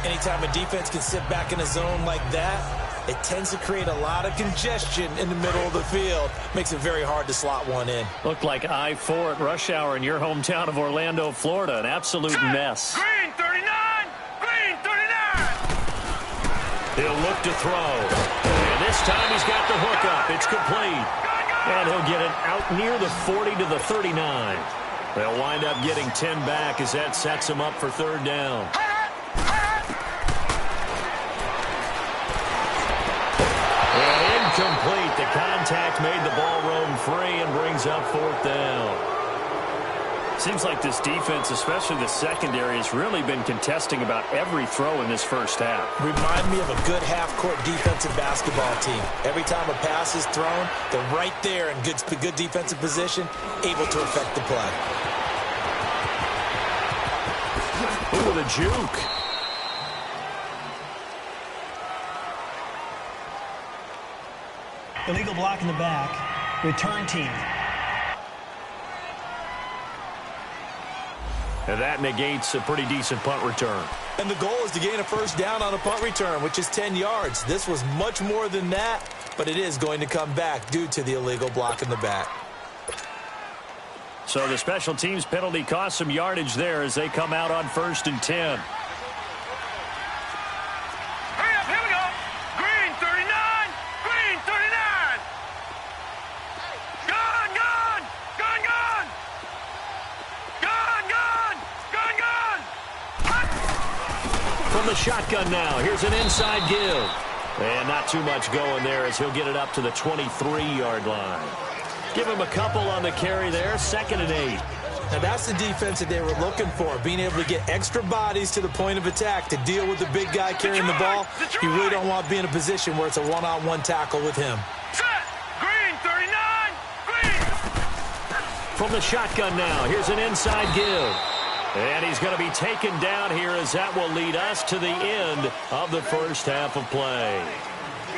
Anytime a defense can sit back in a zone like that, it tends to create a lot of congestion in the middle of the field. Makes it very hard to slot one in. Looked like I-4 at rush hour in your hometown of Orlando, Florida. An absolute mess. Green, 39. Green, 39. He'll look to throw. And this time he's got the hook up. It's complete. And he'll get it out near the 40 to the 39. They'll wind up getting 10 back as that sets them up for 3rd down. And incomplete. The contact made the ball roam free and brings up 4th down. Seems like this defense, especially the secondary, has really been contesting about every throw in this first half. Remind me of a good half-court defensive basketball team. Every time a pass is thrown, they're right there in good defensive position, able to affect the play. Ooh, the juke. Illegal block in the back. Return team. And that negates a pretty decent punt return. And the goal is to gain a first down on a punt return, which is 10 yards. This was much more than that, but it is going to come back due to the illegal block in the back. So the special teams penalty cost some yardage there as they come out on 1st and 10. Hurry up, here we go. Green, 39. Green, 39. Gone, gone. Gone, gone. Gone, gone. Gone, gone. From the shotgun now. Here's an inside give. And not too much going there as he'll get it up to the 23-yard line. Give him a couple on the carry there. 2nd and 8. Now, that's the defense that they were looking for, being able to get extra bodies to the point of attack to deal with the big guy carrying the ball. You really don't want to be in a position where it's a one-on-one tackle with him. Set. Green, 39. Green. From the shotgun now, here's an inside give. And he's going to be taken down here as that will lead us to the end of the first half of play.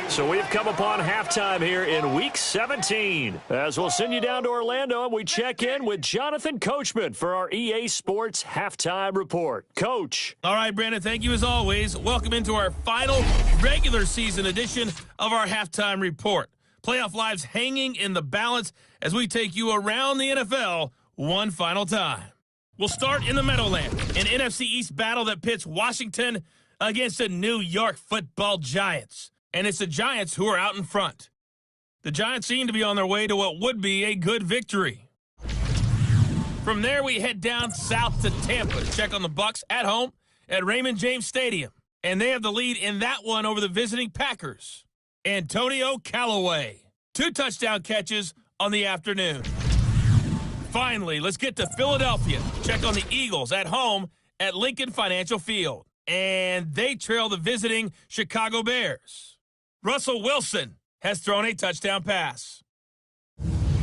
So we've come upon halftime here in Week 17. As we'll send you down to Orlando, and we check in with Jonathan Coachman for our EA Sports Halftime Report. Coach. All right, Brandon, thank you as always. Welcome into our final regular season edition of our Halftime Report. Playoff lives hanging in the balance as we take you around the NFL one final time. We'll start in the Meadowlands, an NFC East battle that pits Washington against the New York Football Giants. And it's the Giants who are out in front. The Giants seem to be on their way to what would be a good victory. From there, we head down south to Tampa to check on the Bucs at home at Raymond James Stadium. And they have the lead in that one over the visiting Packers. Antonio Callaway. 2 touchdown catches on the afternoon. Finally, let's get to Philadelphia. Check on the Eagles at home at Lincoln Financial Field. And they trail the visiting Chicago Bears. Russell Wilson has thrown a touchdown pass.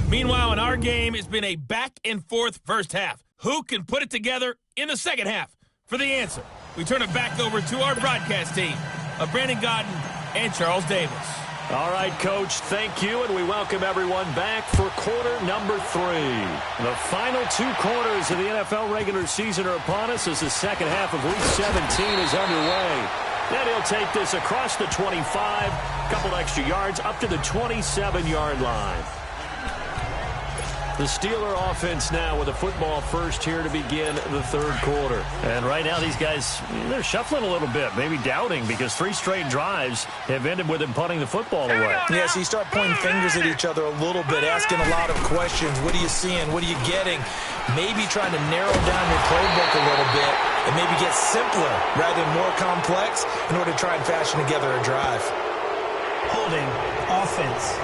Meanwhile, in our game, it's been a back-and-forth first half. Who can put it together in the second half? For the answer, we turn it back over to our broadcast team of Brandon Godden and Charles Davis. All right, Coach, thank you, and we welcome everyone back for quarter number 3. The final 2 quarters of the NFL regular season are upon us as the second half of Week 17 is underway. Then he'll take this across the 25, couple extra yards, up to the 27-yard line. The Steeler offense now with a football first here to begin the third quarter. And right now these guys, they're shuffling a little bit, maybe doubting, because 3 straight drives have ended with them punting the football away. Yeah, so you start pointing fingers at each other a little bit, asking a lot of questions. What are you seeing? What are you getting? Maybe trying to narrow down your playbook a little bit and maybe get simpler rather than more complex in order to try and fashion together a drive. Holding offense.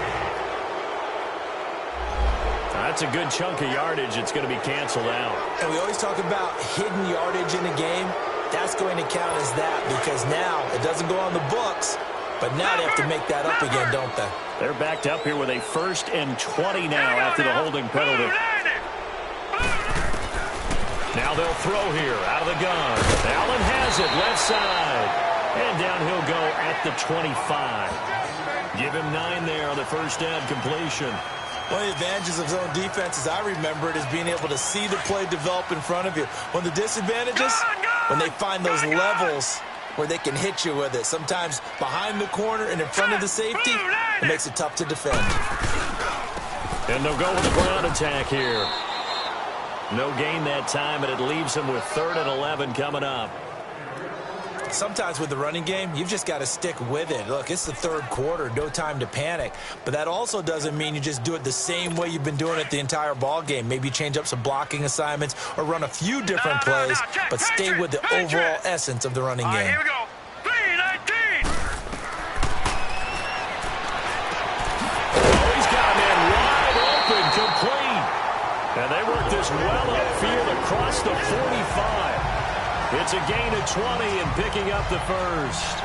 That's a good chunk of yardage. It's going to be canceled out. And we always talk about hidden yardage in a game. That's going to count as that because now it doesn't go on the books, but now they have to make that up again, don't they? They're backed up here with a 1st and 20 now after the holding penalty. Now they'll throw here out of the gun. Allen has it left side. And down he'll go at the 25. Give him 9 there on the first down completion. One of the advantages of zone defense, as I remember it, is being able to see the play develop in front of you. One of the disadvantages, when they find those levels where they can hit you with it. Sometimes behind the corner and in front of the safety, it makes it tough to defend. And they'll go with the ground attack here. No gain that time, and it leaves them with 3rd and 11 coming up. Sometimes with the running game, you've just got to stick with it. Look, it's the third quarter, no time to panic. But that also doesn't mean you just do it the same way you've been doing it the entire ball game. Maybe change up some blocking assignments or run a few different plays, but stay with the overall essence of the running game. Here we go. 3-19. Oh, he's got a man wide open, complete. And they work this well upfield across the 45. It's a gain of 20 and picking up the first.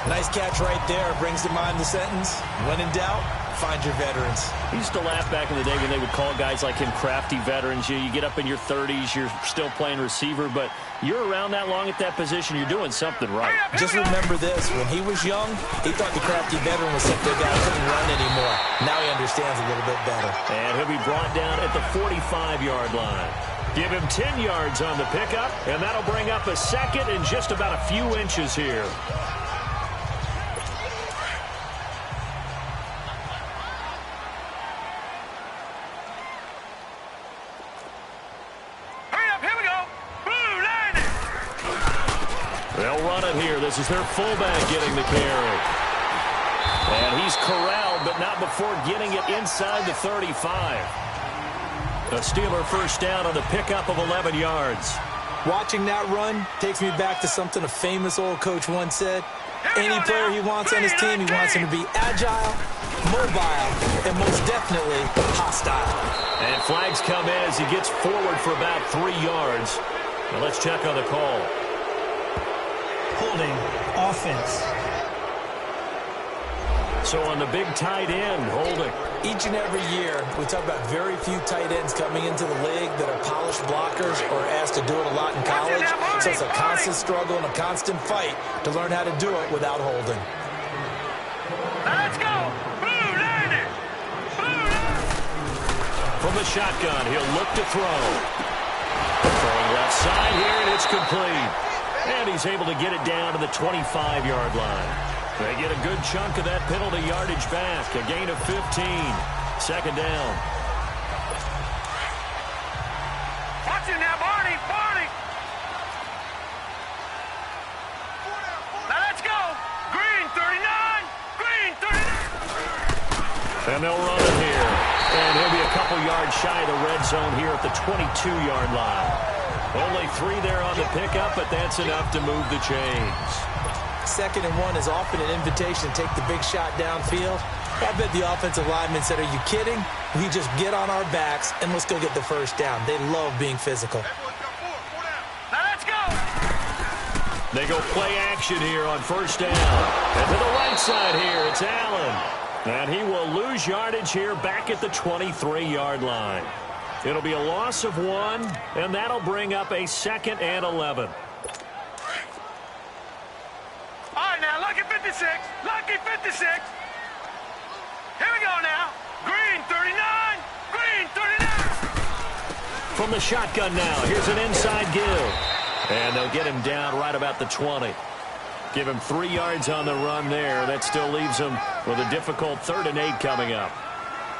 Nice catch right there. Brings to mind the sentence, when in doubt, find your veterans. I used to laugh back in the day when they would call guys like him crafty veterans. You get up in your 30s, you're still playing receiver, but you're around that long at that position, you're doing something right. Just remember this. When he was young, he thought the crafty veteran was simply a guy who couldn't run anymore. Now he understands a little bit better. And he'll be brought down at the 45-yard line. Give him 10 yards on the pickup, and that'll bring up a 2nd and just about a few inches here. Hurry up, here we go. Blue line. They'll run it here. This is their fullback getting the carry. And he's corralled, but not before getting it inside the 35. A Steeler first down on the pickup of 11 yards. Watching that run takes me back to something a famous old coach once said. Any player he wants on his team, he wants him to be agile, mobile, and most definitely hostile. And flags come in as he gets forward for about 3 yards. Now let's check on the call. Holding, offense. So on the big tight end, holding. Each and every year, we talk about very few tight ends coming into the league that are polished blockers or asked to do it a lot in college. So it's a constant struggle and a constant fight to learn how to do it without holding. Let's go. Blue landed. Blue landed. From the shotgun, he'll look to throw. Throwing left side here, and it's complete. And he's able to get it down to the 25-yard line. They get a good chunk of that penalty yardage back. A gain of 15. Second down. Watch it now, Barney. Barney. Now let's go. Green 39. Green 39. And they'll run it here. And he'll be a couple yards shy of the red zone here at the 22-yard line. Only 3 there on the pickup, but that's enough to move the chains. 2nd and 1 is often an invitation to take the big shot downfield. I bet the offensive lineman said, are you kidding? We just get on our backs and let's go get the first down. They love being physical. Now let's go. They go play action here on first down. And to the right side here, it's Allen. And he will lose yardage here back at the 23-yard line. It'll be a loss of 1, and that'll bring up a 2nd and 11. All right, now, lucky 56. Lucky 56. Here we go now. Green 39. Green 39. From the shotgun now, here's an inside give. And they'll get him down right about the 20. Give him 3 yards on the run there. That still leaves him with a difficult 3rd and 8 coming up.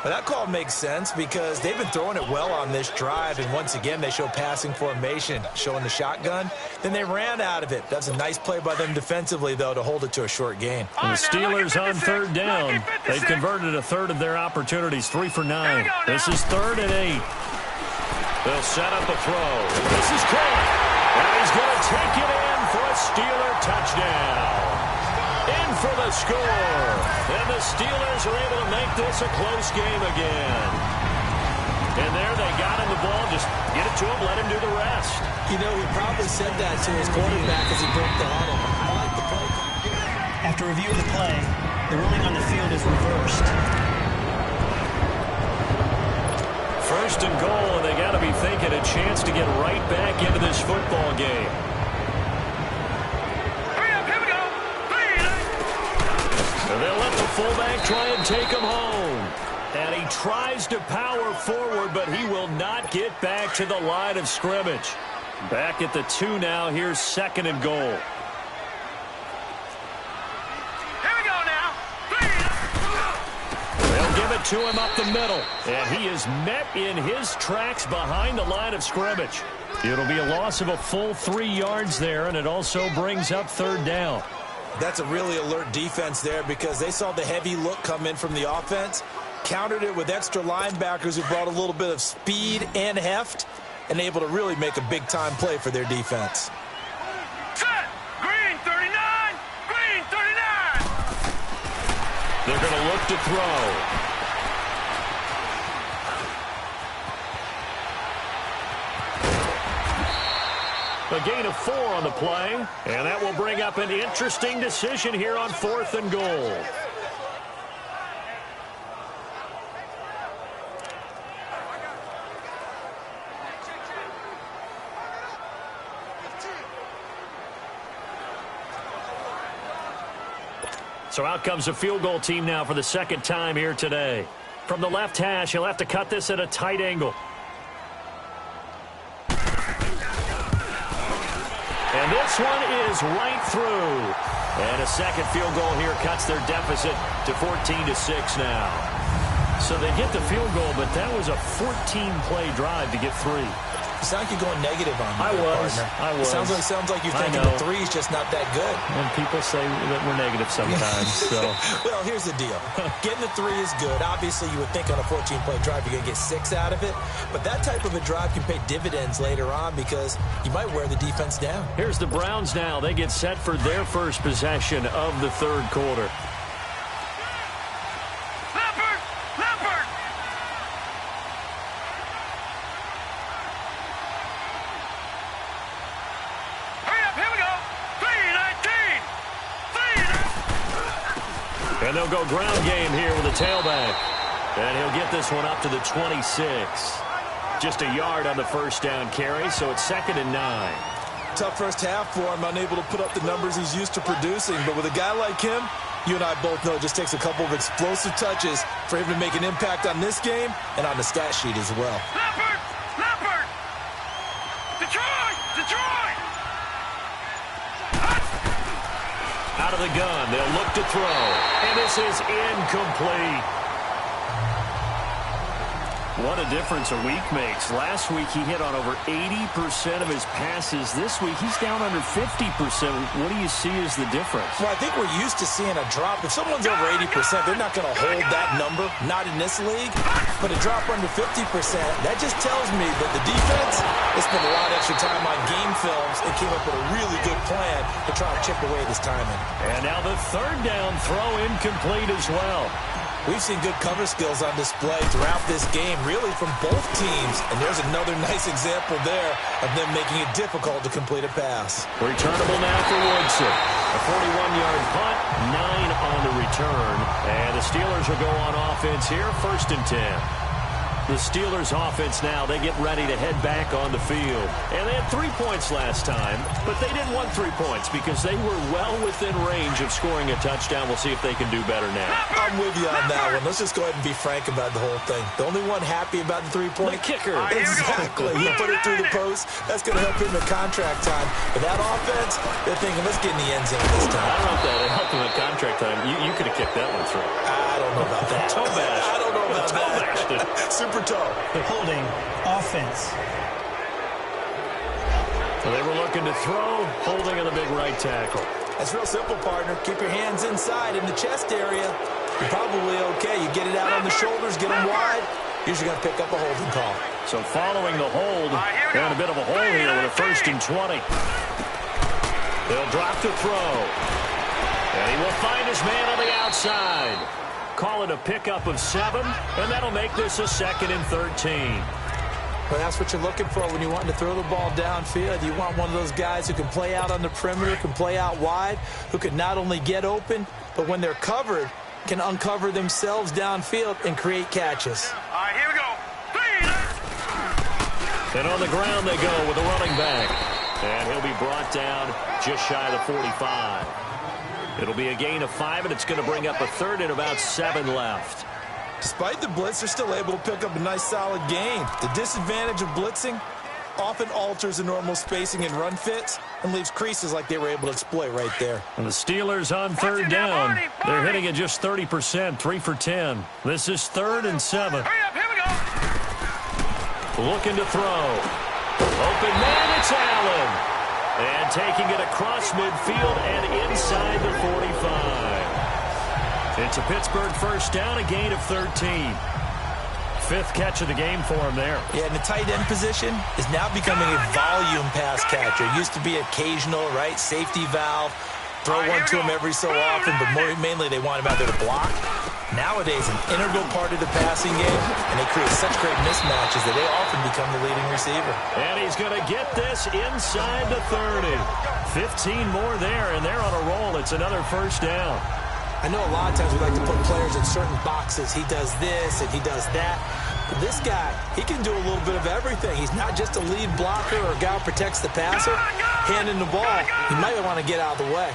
Well, that call makes sense because they've been throwing it well on this drive, and once again they show passing formation, showing the shotgun. Then they ran out of it. That's a nice play by them defensively, though, to hold it to a short gain. And the Steelers on 3rd down. They've converted a 1/3 of their opportunities, 3 for 9. This is 3rd and 8. They'll set up a throw. This is caught. And he's going to take it in for a Steeler touchdown. In for the score. And the Steelers are able to make this a close game again. And there they got him the ball. Just get it to him, let him do the rest. You know, he probably said that to his quarterback as he broke the huddle. I like the play. After review of the play, the ruling on the field is reversed. 1st and goal, and they got to be thinking a chance to get right back into this football game. And they'll let the fullback try and take him home. And he tries to power forward, but he will not get back to the line of scrimmage. Back at the 2 now. Here's 2nd and goal. Here we go now. They'll give it to him up the middle. And he is met in his tracks behind the line of scrimmage. It'll be a loss of a full 3 yards there, and it also brings up 3rd down. That's a really alert defense there because they saw the heavy look come in from the offense, countered it with extra linebackers who brought a little bit of speed and heft, and able to really make a big-time play for their defense. Set. Green 39. Green 39. They're going to look to throw. A gain of 4 on the play, and that will bring up an interesting decision here on 4th and goal. So out comes a field goal team now for the 2nd time here today. From the left hash, he'll have to cut this at a tight angle. And this one is right through. And a 2nd field goal here cuts their deficit to 14-6 now. So they get the field goal, but that was a 14-play drive to get 3. You sound like you're going negative on me, partner. I was. Sounds like you're thinking the three's just not that good. And people say that we're negative sometimes. So. Well, here's the deal. Getting the three is good. Obviously, you would think on a 14-play drive you're going to get 6 out of it. But that type of a drive can pay dividends later on because you might wear the defense down. Here's the Browns now. They get set for their first possession of the third quarter. And they'll go ground game here with a tailback. And he'll get this one up to the 26. Just a yard on the first down carry, so it's 2nd and 9. Tough first half for him, unable to put up the numbers he's used to producing. But with a guy like him, you and I both know it just takes a couple of explosive touches for him to make an impact on this game and on the stat sheet as well. Leopard! Detroit! Out of the gun, they'll look to throw. And this is incomplete. What a difference a week makes. Last week he hit on over 80% of his passes. This week he's down under 50%. What do you see as the difference? Well, I think we're used to seeing a drop. If someone's over 80%, they're not going to hold that number. Not in this league. But a drop under 50%, that just tells me that the defense has spent a lot of extra time on game films and came up with a really good plan to try and chip away this timing. And now the third down throw incomplete as well. We've seen good cover skills on display throughout this game, really from both teams. And there's another nice example there of them making it difficult to complete a pass. Returnable now for Woodson. A 41-yard punt, 9 on the return. And the Steelers will go on offense here, 1st and 10. The Steelers offense now, they get ready to head back on the field. And they had 3 points last time, but they didn't want 3 points because they were well within range of scoring a touchdown. We'll see if they can do better now. I'm with you on that one. Let's just go ahead and be frank about the whole thing. The only one happy about the 3-point? The kicker. Exactly. He'll put it through the post. That's going to help him in contract time. But that offense, they're thinking, let's get in the end zone this time. I don't know if that helped him in contract time. You could have kicked that one through. I don't know about that. Toe bash. I don't know about that. Super toe. Holding offense. So they were looking to throw, holding on the big right tackle. That's real simple, partner. Keep your hands inside in the chest area. You're probably okay. You get it out on the shoulders, get them wide. Usually going to pick up a holding call. So following the hold, they're in a bit of a hole here with a 1st and 20. They'll drop to throw. And he will find his man on the outside. Call it a pickup of 7, and that'll make this a 2nd and 13. Well, that's what you're looking for when you want to throw the ball downfield. You want one of those guys who can play out on the perimeter, can play out wide, who can not only get open, but when they're covered, can uncover themselves downfield and create catches. All right, here we go. And on the ground they go with a running back. And he'll be brought down just shy of the 45. It'll be a gain of 5, and it's going to bring up a 3rd and about 7 left. Despite the blitz, they're still able to pick up a nice, solid gain. The disadvantage of blitzing often alters the normal spacing and run fits and leaves creases like they were able to exploit right there. And the Steelers on 3rd down. They're hitting at just 30%, 3 for 10. This is 3rd and 7. Hurry up, here we go. Looking to throw. Open man, it's Allen. And taking it across midfield and inside the 45. It's a Pittsburgh 1st down, a gain of 13. 5th catch of the game for him there. Yeah, and the tight end position is now becoming a volume pass catcher. It used to be occasional, right? Safety valve. Throw one to him every so often, but mainly they want him out there to block. Nowadays, an integral part of the passing game, and they create such great mismatches that they often become the leading receiver. And he's going to get this inside the 30. 15 more there, and they're on a roll. It's another 1st down. I know a lot of times we like to put players in certain boxes. He does this and he does that. But this guy, he can do a little bit of everything. He's not just a lead blocker or a guy who protects the passer. Handing the ball, he might want to get out of the way.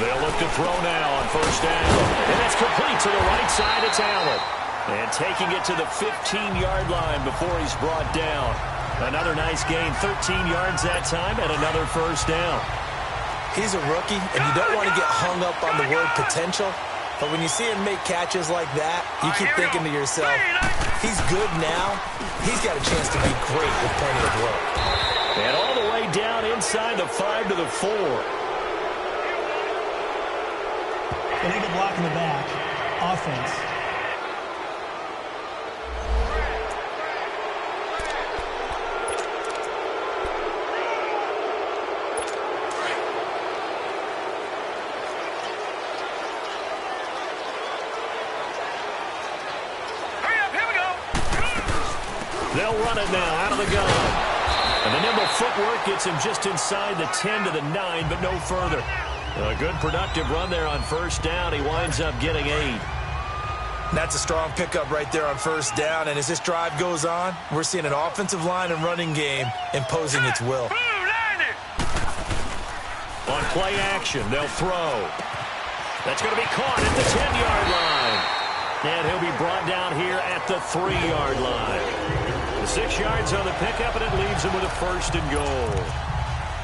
They'll look to throw now on 1st down. And it's complete to the right side. It's Allen. And taking it to the 15-yard line before he's brought down. Another nice gain, 13 yards that time, and another 1st down. He's a rookie, and you don't want to get hung up on the word potential. But when you see him make catches like that, you keep thinking to yourself, he's good now. He's got a chance to be great with plenty of work. And all the way down inside the 5 to the 4. Illegal block in the back. Offense. They'll run it now out of the gun. And the nimble footwork gets him just inside the 10 to the 9, but no further. A good productive run there on first down. He winds up getting 8. That's a strong pickup right there on first down. And as this drive goes on, we're seeing an offensive line and running game imposing its will. On play action, they'll throw. That's going to be caught at the 10-yard line. And he'll be brought down here at the 3-yard line. 6 yards on the pickup, and it leaves him with a 1st and goal.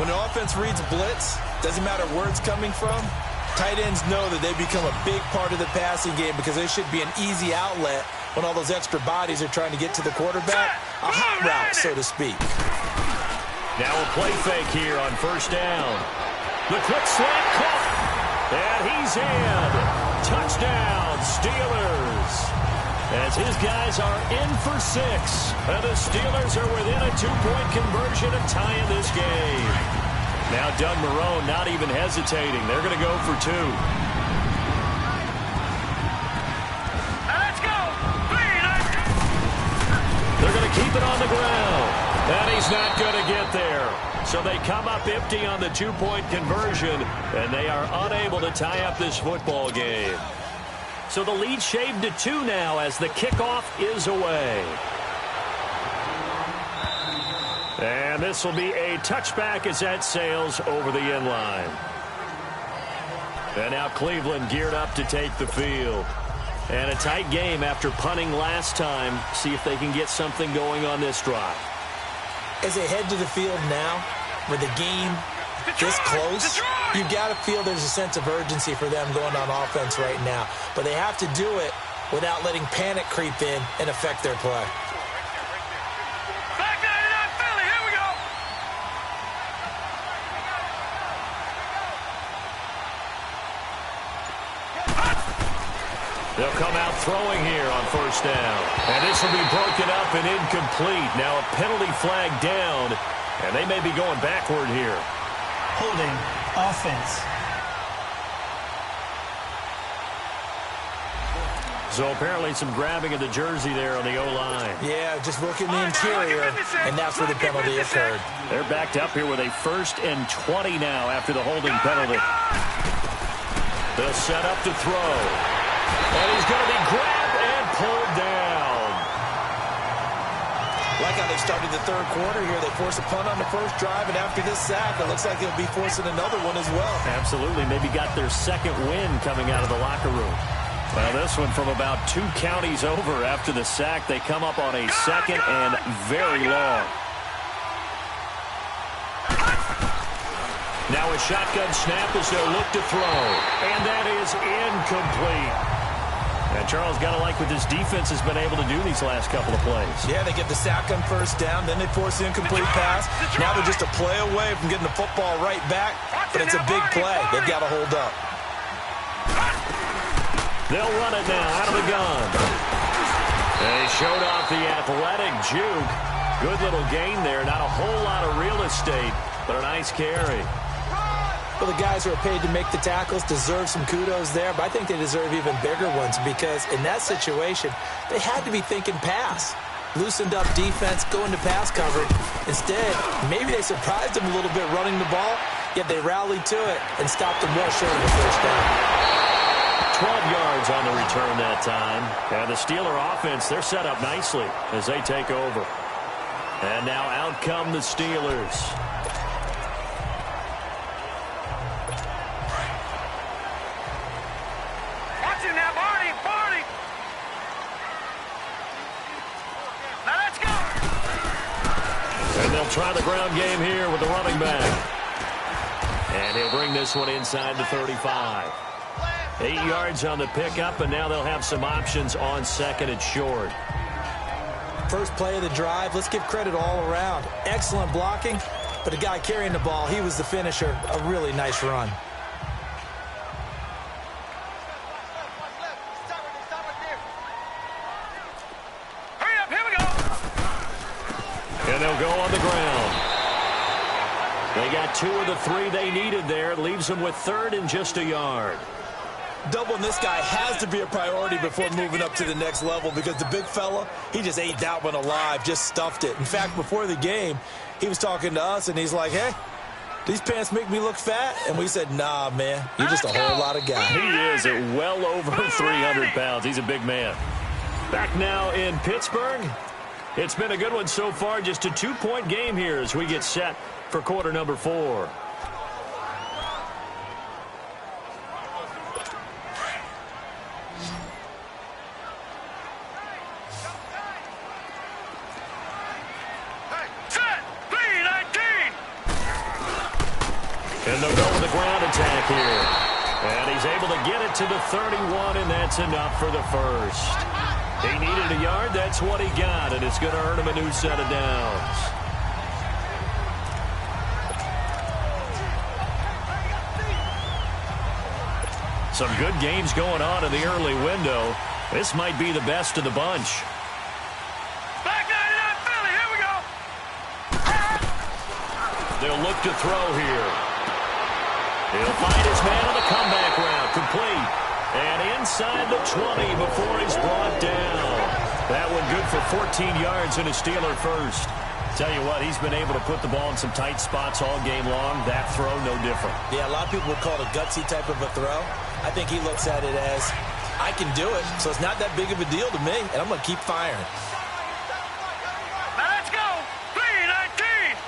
When an offense reads blitz, doesn't matter where it's coming from, tight ends know that they become a big part of the passing game because there should be an easy outlet when all those extra bodies are trying to get to the quarterback. A hot route, so to speak. Now a play fake here on first down. The quick slant caught. And he's in. Touchdown, Steelers. As his guys are in for 6. And the Steelers are within a 2-point conversion of tying this game. Now Doug Marrone not even hesitating. They're going to go for 2. Let's go. They're going to keep it on the ground. And he's not going to get there. So they come up empty on the 2-point conversion. And they are unable to tie up this football game. So the lead shaved to 2 now as the kickoff is away. And this will be a touchback as that sails over the end line. And now Cleveland geared up to take the field. And a tight game after punting last time. See if they can get something going on this drive. As they head to the field now, with the game this close, you've got to feel there's a sense of urgency for them going on offense right now. But they have to do it without letting panic creep in and affect their play. Back 99 Philly, here we go. They'll come out throwing here on first down. And this will be broken up and incomplete. Now a penalty flag down, and they may be going backward here. Holding. Offense. So apparently some grabbing of the jersey there on the O-line. Yeah, just working the interior, and that's where the penalty occurred. They're backed up here with a 1st and 20 now after the holding penalty. They'll set up to throw. And he's going to be grabbed and pulled down. Like how they started the third quarter here. They force a punt on the first drive, and after this sack, it looks like they'll be forcing another one as well. Absolutely. Maybe got their second win coming out of the locker room. Well, this one from about 2 counties over after the sack. They come up on a 2nd and very long. Now a shotgun snap as they'll look to throw. And that is incomplete. And Charles, got to like what this defense has been able to do these last couple of plays. Yeah, they get the sack on first down, then they force the incomplete pass. Now they're just a play away from getting the football right back, but it's a big play. They've got to hold up. They'll run it now out of the gun. They showed off the athletic juke. Good little gain there. Not a whole lot of real estate, but a nice carry. Well, the guys who are paid to make the tackles deserve some kudos there, but I think they deserve even bigger ones because in that situation, they had to be thinking pass. Loosened up defense, going to pass coverage. Instead, maybe they surprised them a little bit running the ball, yet they rallied to it and stopped them well short of the first down. 12 yards on the return that time. And the Steeler offense, they're set up nicely as they take over. And now out come the Steelers. Watch him now, Barney, Barney. Now let's go. And they'll try the ground game here with the running back. And he'll bring this one inside the 35. 8 yards on the pickup, and now they'll have some options on second and short. First play of the drive, let's give credit all around. Excellent blocking, but the guy carrying the ball, he was the finisher. A really nice run. Hurry up, here we go. And they'll go on the ground. They got 2 of the 3 they needed there. It leaves them with third and just a yard. Doubling this guy has to be a priority before moving up to the next level because the big fella, he just ate that one alive, just stuffed it. In fact, before the game, he was talking to us, and he's like, hey, these pants make me look fat? And we said, nah, man, you're just a whole lot of guy. He is at well over 300 pounds. He's a big man. Back now in Pittsburgh. It's been a good one so far. Just a 2-point game here as we get set for quarter number 4. And they'll go with the ground attack here. And he's able to get it to the 31, and that's enough for the first. He needed a yard. That's what he got, and it's going to earn him a new set of downs. Some good games going on in the early window. This might be the best of the bunch. Back 99 Philly, here we go. They'll look to throw here. He'll find his man on the comeback route. Complete. And inside the 20 before he's brought down. That one good for 14 yards and a Steeler first. Tell you what, he's been able to put the ball in some tight spots all game long. That throw, no different. Yeah, a lot of people would call it a gutsy type of a throw. I think he looks at it as, I can do it, so it's not that big of a deal to me, and I'm going to keep firing. Now let's go. 3-19.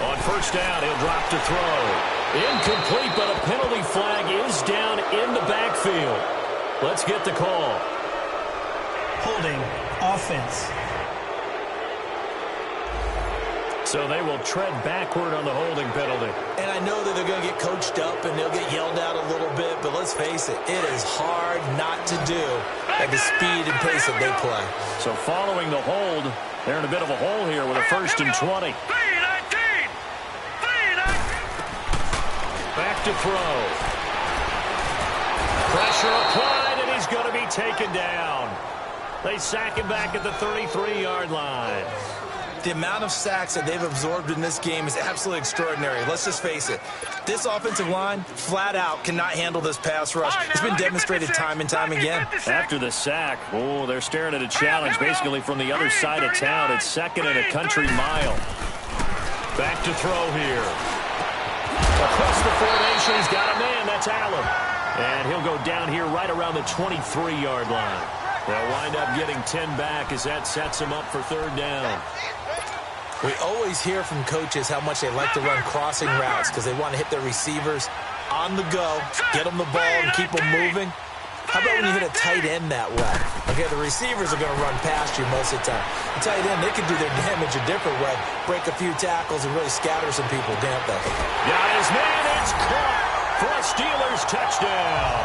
On first down, he'll drop to throw. Incomplete, but a penalty flag is down in the backfield. Let's get the call. Holding offense. So they will tread backward on the holding penalty. And I know that they're going to get coached up and they'll get yelled at a little bit, but let's face it, it is hard not to do at the speed and pace that they play. So following the hold, they're in a bit of a hole here with a first and 20. 3-19. 3-19. Back to throw. Pressure applied, and he's going to be taken down. They sack him back at the 33-yard line. The amount of sacks that they've absorbed in this game is absolutely extraordinary. Let's just face it. This offensive line, flat out, cannot handle this pass rush. It's been demonstrated time and time again. After the sack, oh, they're staring at a challenge basically from the other side of town. It's second and a country mile. Back to throw here. Across the formation, he's got a man. That's Allen. And he'll go down here right around the 23-yard line. They'll wind up getting 10 back as that sets him up for third down. We always hear from coaches how much they like to run crossing routes because they want to hit their receivers on the go, get them the ball, and keep them moving. How about when you hit a tight end that way? Okay, the receivers are going to run past you most of the time. The tight end, they can do their damage a different way, break a few tackles and really scatter some people, can't they? Got his man, it's caught for a Steelers touchdown.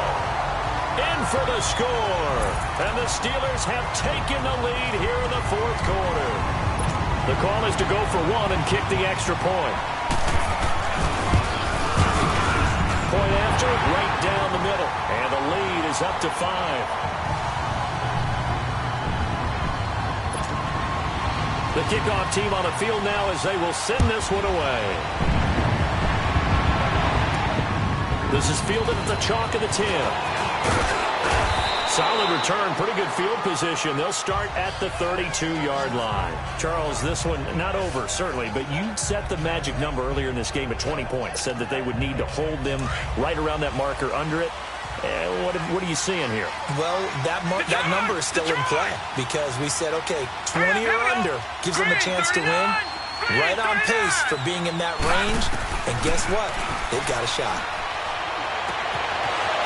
In for the score. And the Steelers have taken the lead here in the fourth quarter. The call is to go for one and kick the extra point. Point after, right down the middle. And the lead is up to 5. The kickoff team on the field now as they will send this one away. This is fielded at the chalk of the 10. Solid return, pretty good field position. They'll start at the 32-yard line. Charles, this one not over, certainly, but you set the magic number earlier in this game at 20 points. Said that they would need to hold them right around that marker under it. What are you seeing here? Well, that number is still in play because we said, okay, 20 or under gives them a chance to win. Right on pace for being in that range. And guess what? They've got a shot.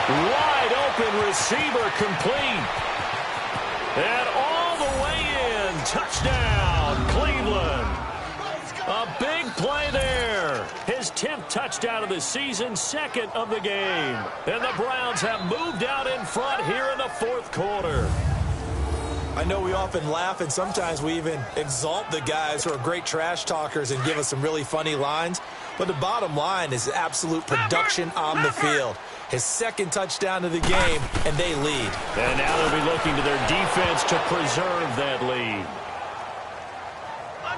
Wide open receiver complete. And all the way in. Touchdown, Cleveland. A big play there. His 10th touchdown of the season, second of the game. And the Browns have moved out in front here in the fourth quarter. I know we often laugh, and sometimes we even exalt the guys who are great trash talkers and give us some really funny lines. But the bottom line is absolute production on the field. His second touchdown of the game, and they lead. And now they'll be looking to their defense to preserve that lead.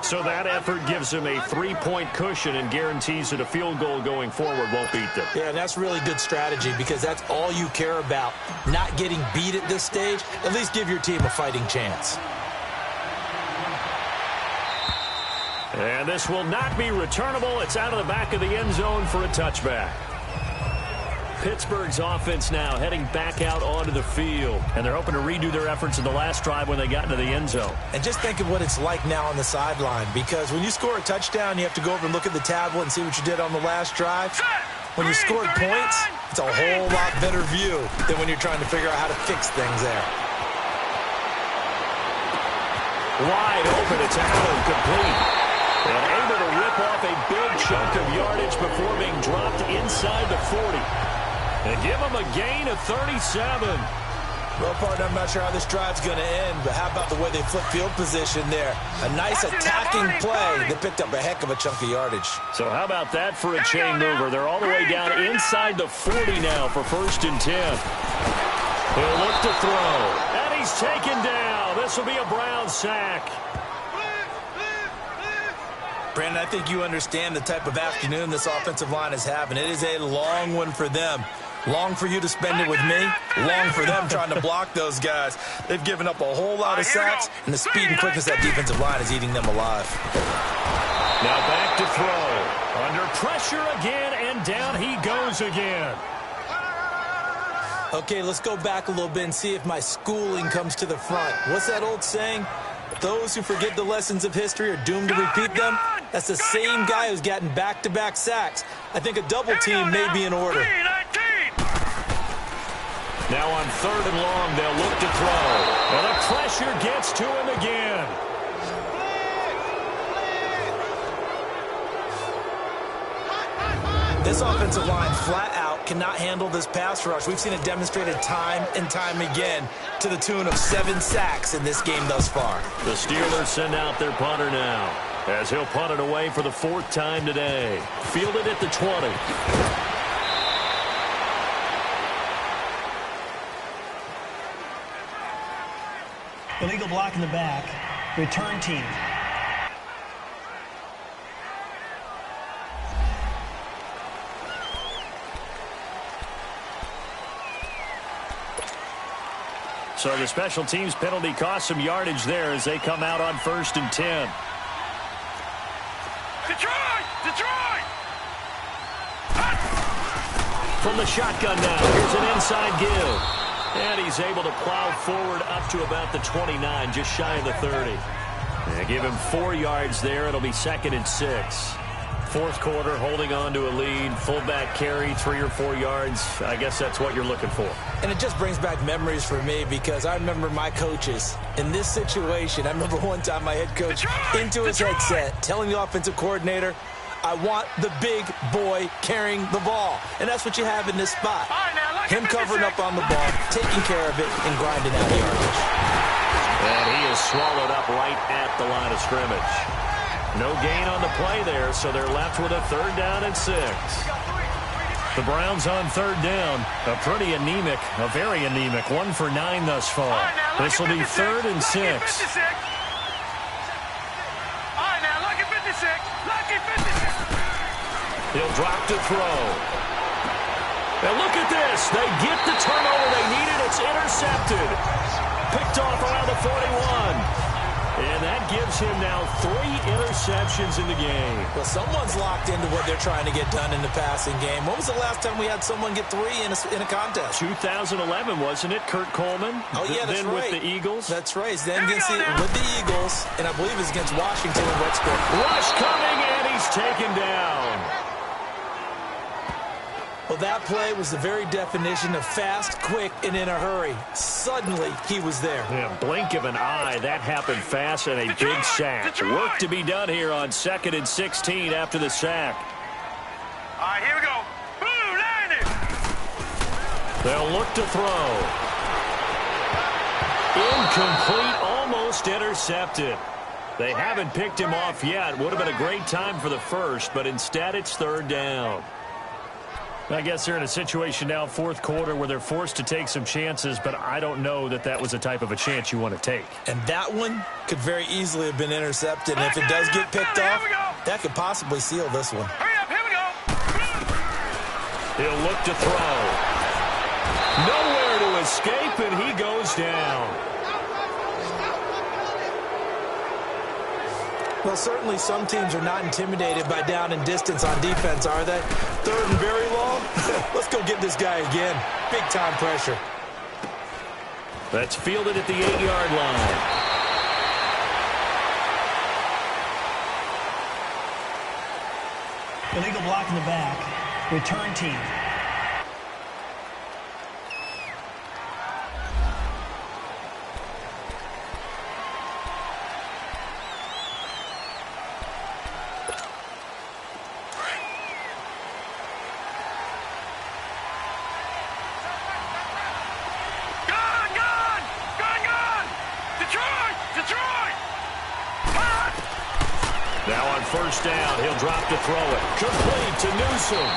So that effort gives him a 3-point cushion and guarantees that a field goal going forward won't beat them. Yeah, and that's really good strategy because that's all you care about. Not getting beat at this stage, at least give your team a fighting chance. And this will not be returnable. It's out of the back of the end zone for a touchback. Pittsburgh's offense now heading back out onto the field. And they're hoping to redo their efforts in the last drive when they got into the end zone. And just think of what it's like now on the sideline, because when you score a touchdown, you have to go over and look at the tablet and see what you did on the last drive. When you scored points, it's a whole lot better view than when you're trying to figure out how to fix things there. Wide open, it's out and complete. And able to rip off a big chunk of yardage before being dropped inside the 40. And give him a gain of 37. Well, partner, I'm not sure how this drive's going to end, but how about the way they flip field position there? A nice attacking play that picked up a heck of a chunk of yardage. So how about that for a chain mover? They're all the way down inside the 40 now for 1st and 10. He'll look to throw. And he's taken down. This will be a Brown sack. Brandon, I think you understand the type of afternoon this offensive line is having. It is a long one for them. Long for you to spend it with me. Long for them trying to block those guys. They've given up a whole lot of sacks, and the speed and quickness of that defensive line is eating them alive. Now back to throw. Under pressure again, and down he goes again. Okay, let's go back a little bit and see if my schooling comes to the front. What's that old saying? Those who forget the lessons of history are doomed to repeat them. That's the same guy who's gotten back-to-back sacks. I think a double team may be in order. Now on 3rd and long, they'll look to throw. And the pressure gets to him again. This offensive line flat out cannot handle this pass rush. We've seen it demonstrated time and time again to the tune of 7 sacks in this game thus far. The Steelers send out their punter now as he'll punt it away for the 4th time today. Fielded at the 20. Illegal block in the back. Return team. So the special teams penalty cost some yardage there as they come out on 1st and 10. Detroit! From the shotgun now, here's an inside give. And he's able to plow forward up to about the 29, just shy of the 30. And give him 4 yards there. It'll be 2nd and 6. 4th quarter, holding on to a lead. Fullback carry, 3 or 4 yards. I guess that's what you're looking for. And it just brings back memories for me because I remember my coaches in this situation. I remember one time my head coach into his headset telling the offensive coordinator, I want the big boy carrying the ball. And that's what you have in this spot. Him covering up on the ball, taking care of it, and grinding out yardage. And he is swallowed up right at the line of scrimmage. No gain on the play there, so they're left with a 3rd down and 6. The Browns on 3rd down. A pretty anemic, a very anemic, 1 for 9 thus far. This will be 3rd and 6. All right, now, lucky 56. Lucky 56. He'll drop to throw. And look at this. They get the turnover they needed. It's intercepted. Picked off around the 41. And that gives him now 3 interceptions in the game. Well, someone's locked into what they're trying to get done in the passing game. When was the last time we had someone get 3 in a contest? 2011, wasn't it? Kurt Coleman? Oh, yeah, that's then right. With the Eagles? That's right. Then with the Eagles, and I believe it's against Washington and Westbrook. Rush coming, and he's taken down. Well, that play was the very definition of fast, quick, and in a hurry. Suddenly, he was there. Yeah, blink of an eye. That happened fast and a big sack. Work to be done here on 2nd and 16 after the sack. right, here we go. Boom, landed. They'll look to throw. Incomplete, almost intercepted. They haven't picked him off yet. Would have been a great time for the first, but instead it's third down. I guess they're in a situation now, fourth quarter, where they're forced to take some chances, but I don't know that that was the type of a chance you want to take. And that one could very easily have been intercepted. And if it does get picked off, that could possibly seal this one. Hurry up, here we go. He'll look to throw. Nowhere to escape, and he goes down. Well, certainly some teams are not intimidated by down and distance on defense, are they? Third and very long? Let's go get this guy again. Big-time pressure. That's fielded at the 8-yard line. Illegal block in the back. Return team. Now on first down, he'll drop to throw it. Complete to Newsom.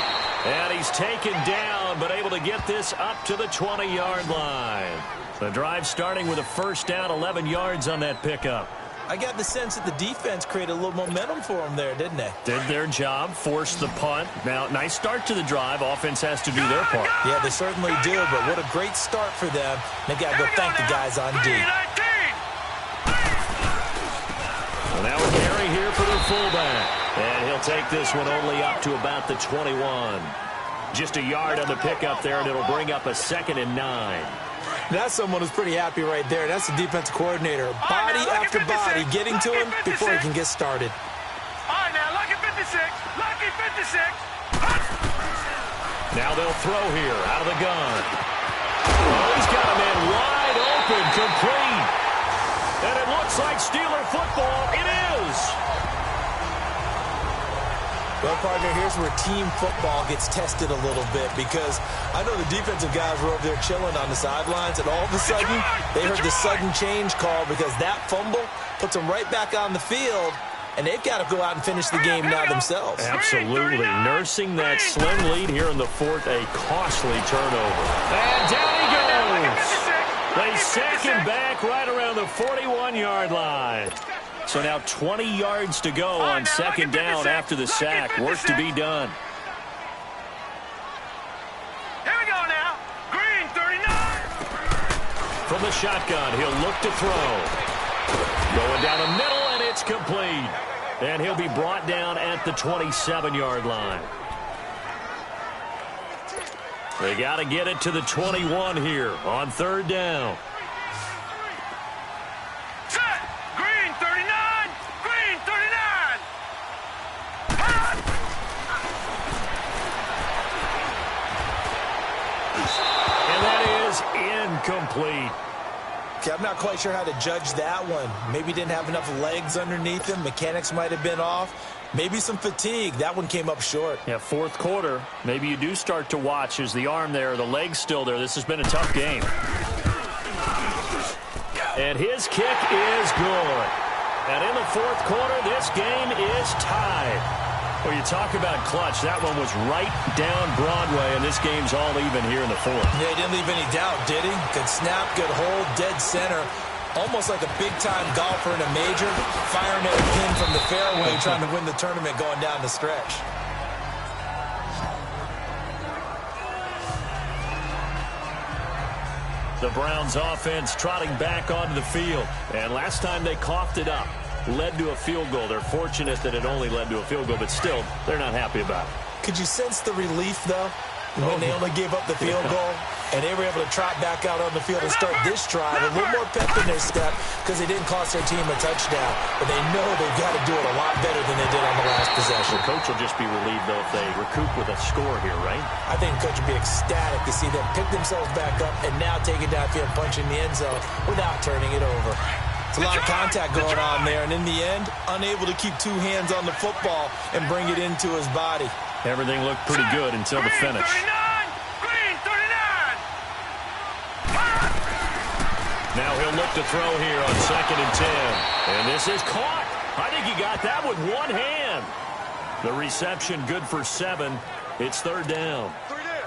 And he's taken down, but able to get this up to the 20-yard line. The drive starting with a first down, 11 yards on that pickup. I got the sense that the defense created a little momentum for them there, didn't they? Did their job, forced the punt. Now, nice start to the drive. Offense has to do their part. Yeah, they certainly do, but what a great start for them. They've got to go thank the guys on D. Well, now a carry here for their fullback. And he'll take this one only up to about the 21. Just a yard on the pickup there, and it'll bring up a 2nd and 9. That's someone who's pretty happy right there. That's the defensive coordinator. Body after body getting to him before he can get started. All right, now, lucky 56. Lucky 56. Now they'll throw here out of the gun. Oh, he's got a man wide open, complete. And it looks like Steeler football. It is. Well, partner, here's where team football gets tested a little bit, because I know the defensive guys were over there chilling on the sidelines, and all of a sudden, they heard the sudden change call because that fumble puts them right back on the field, and they've got to go out and finish the game now themselves. Absolutely. Nursing that slim lead here in the fourth, a costly turnover. And down he goes. They sack him back right around the 41-yard line. So now 20 yards to go on second down after the sack. Work to be done. Here we go now. Green 39. From the shotgun, he'll look to throw. Going down the middle, and it's complete. And he'll be brought down at the 27-yard line. They got to get it to the 21 here on third down. Incomplete. Okay, I'm not quite sure how to judge that one. Maybe didn't have enough legs underneath him. Mechanics might have been off. Maybe some fatigue. That one came up short. Yeah, fourth quarter. Maybe you do start to watch. Is the arm there, the leg's still there? This has been a tough game. And his kick is good. And in the fourth quarter, this game is tied. Well, you talk about clutch. That one was right down Broadway, and this game's all even here in the fourth. Yeah, he didn't leave any doubt, did he? Good snap, good hold, dead center. Almost like a big-time golfer in a major, firing at a pin from the fairway, trying to win the tournament going down the stretch. The Browns offense trotting back onto the field. And last time they coughed it up, led to a field goal. They're fortunate that it only led to a field goal, but still, they're not happy about it. Could you sense the relief, though, when they only gave up the field goal and they were able to trot back out on the field and start this drive? A little more pep in their step because they didn't cost their team a touchdown, but they know they've got to do it a lot better than they did on the last possession. The coach will just be relieved, though, if they recoup with a score here, right? I think the coach would be ecstatic to see them pick themselves back up and now take it downfield, punch in the end zone without turning it over. It's a lot of contact going on there, and in the end, unable to keep two hands on the football and bring it into his body. Everything looked pretty good until the finish. Green 39. Now he'll look to throw here on 2nd and 10. And this is caught. I think he got that with one hand. The reception good for 7. It's 3rd down.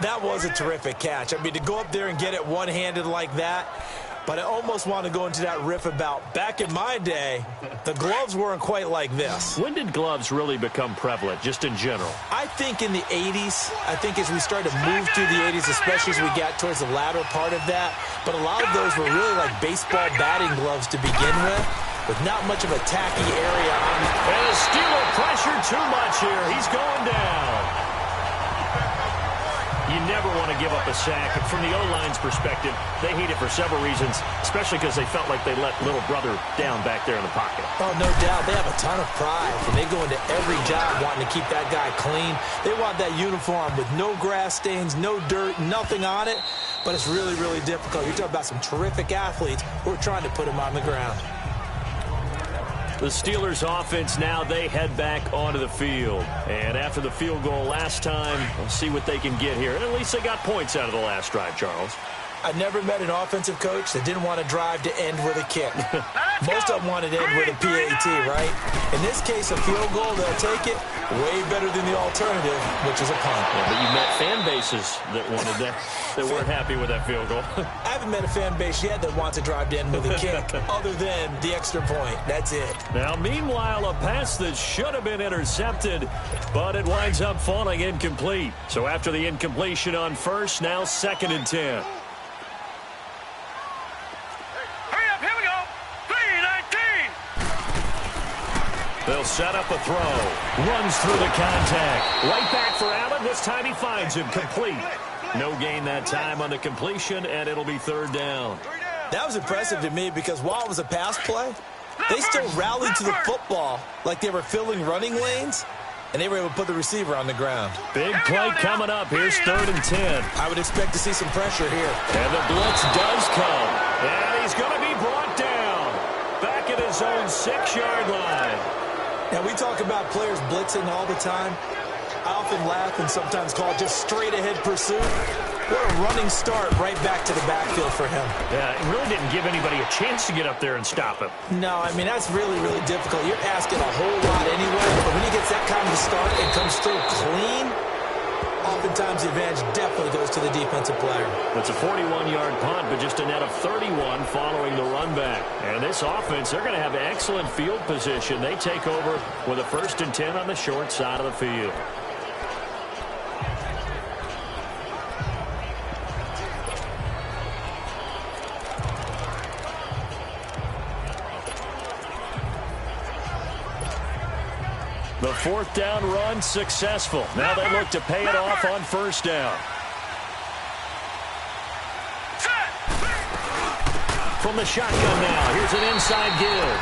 That was a terrific catch. I mean, to go up there and get it one-handed like that, but I almost want to go into that riff about back in my day, the gloves weren't quite like this. When did gloves really become prevalent, just in general? I think in the 80s. I think as we started to move through the 80s, especially as we got towards the latter part of that. But a lot of those were really like baseball batting gloves to begin with not much of a tacky area on them. And the Steeler pressure too much here. He's going down. You never want to give up a sack. From the O-line's perspective, they hate it for several reasons, especially because they felt like they let little brother down back there in the pocket. Oh, no doubt. They have a ton of pride, and they go into every job wanting to keep that guy clean. They want that uniform with no grass stains, no dirt, nothing on it, but it's really, really difficult. You're talking about some terrific athletes who are trying to put him on the ground. The Steelers offense now, they head back onto the field. And after the field goal last time, we'll see what they can get here. And at least they got points out of the last drive, Charles. I never met an offensive coach that didn't want to drive to end with a kick. Most of them wanted to end with a PAT, right? In this case, a field goal, they'll take it. Way better than the alternative, which is a punt. Yeah, but you met fan bases that wanted that, that weren't happy with that field goal. I haven't met a fan base yet that wants to drive to end with a kick, other than the extra point. That's it. Now, meanwhile, a pass that should have been intercepted, but it winds up falling incomplete. So after the incompletion on first, now 2nd and 10. They'll set up a throw. Runs through the contact. Right back for Allen. This time he finds him complete. No gain that time on the completion, and it'll be 3rd down. That was impressive to me because while it was a pass play, they still rallied to the football like they were filling running lanes, and they were able to put the receiver on the ground. Big play coming up. Here's 3rd and 10. I would expect to see some pressure here. And the blitz does come. And he's going to be brought down. Back at his own 6-yard line. Now, we talk about players blitzing all the time. I often laugh and sometimes call it just straight-ahead pursuit. What a running start right back to the backfield for him. Yeah, it really didn't give anybody a chance to get up there and stop him. No, I mean, that's really, really difficult. You're asking a whole lot anyway, but when he gets that kind of a start and comes through clean, oftentimes the advantage definitely goes to the defensive player. It's a 41-yard punt, but just a net of 31 following the run back. And this offense, they're going to have excellent field position. They take over with a 1st and 10 on the short side of the field. The 4th down run successful. Now they look to pay it off on 1st down. From the shotgun now, here's an inside give.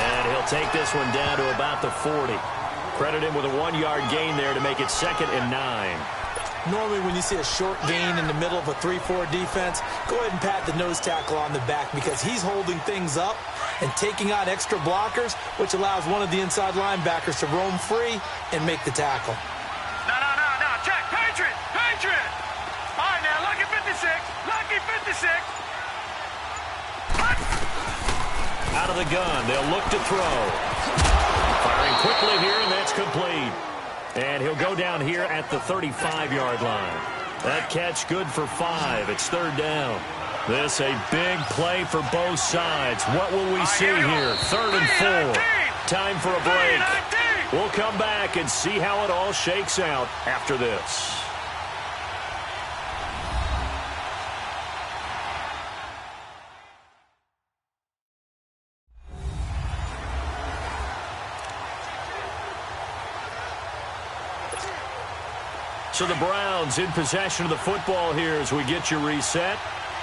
And he'll take this one down to about the 40. Credit him with a 1-yard gain there to make it 2nd and 9. Normally when you see a short gain in the middle of a 3-4 defense, go ahead and pat the nose tackle on the back because he's holding things up and taking on extra blockers, which allows one of the inside linebackers to roam free and make the tackle. No. Check. Patriot. All right, now, lucky 56. Lucky 56. Out of the gun, they'll look to throw. Firing quickly here, and that's complete. And he'll go down here at the 35-yard line. That catch good for 5. It's 3rd down. This a big play for both sides. What will we see here? 3rd and 4. Time for a break. We'll come back and see how it all shakes out after this. So the Browns in possession of the football here as we get you reset.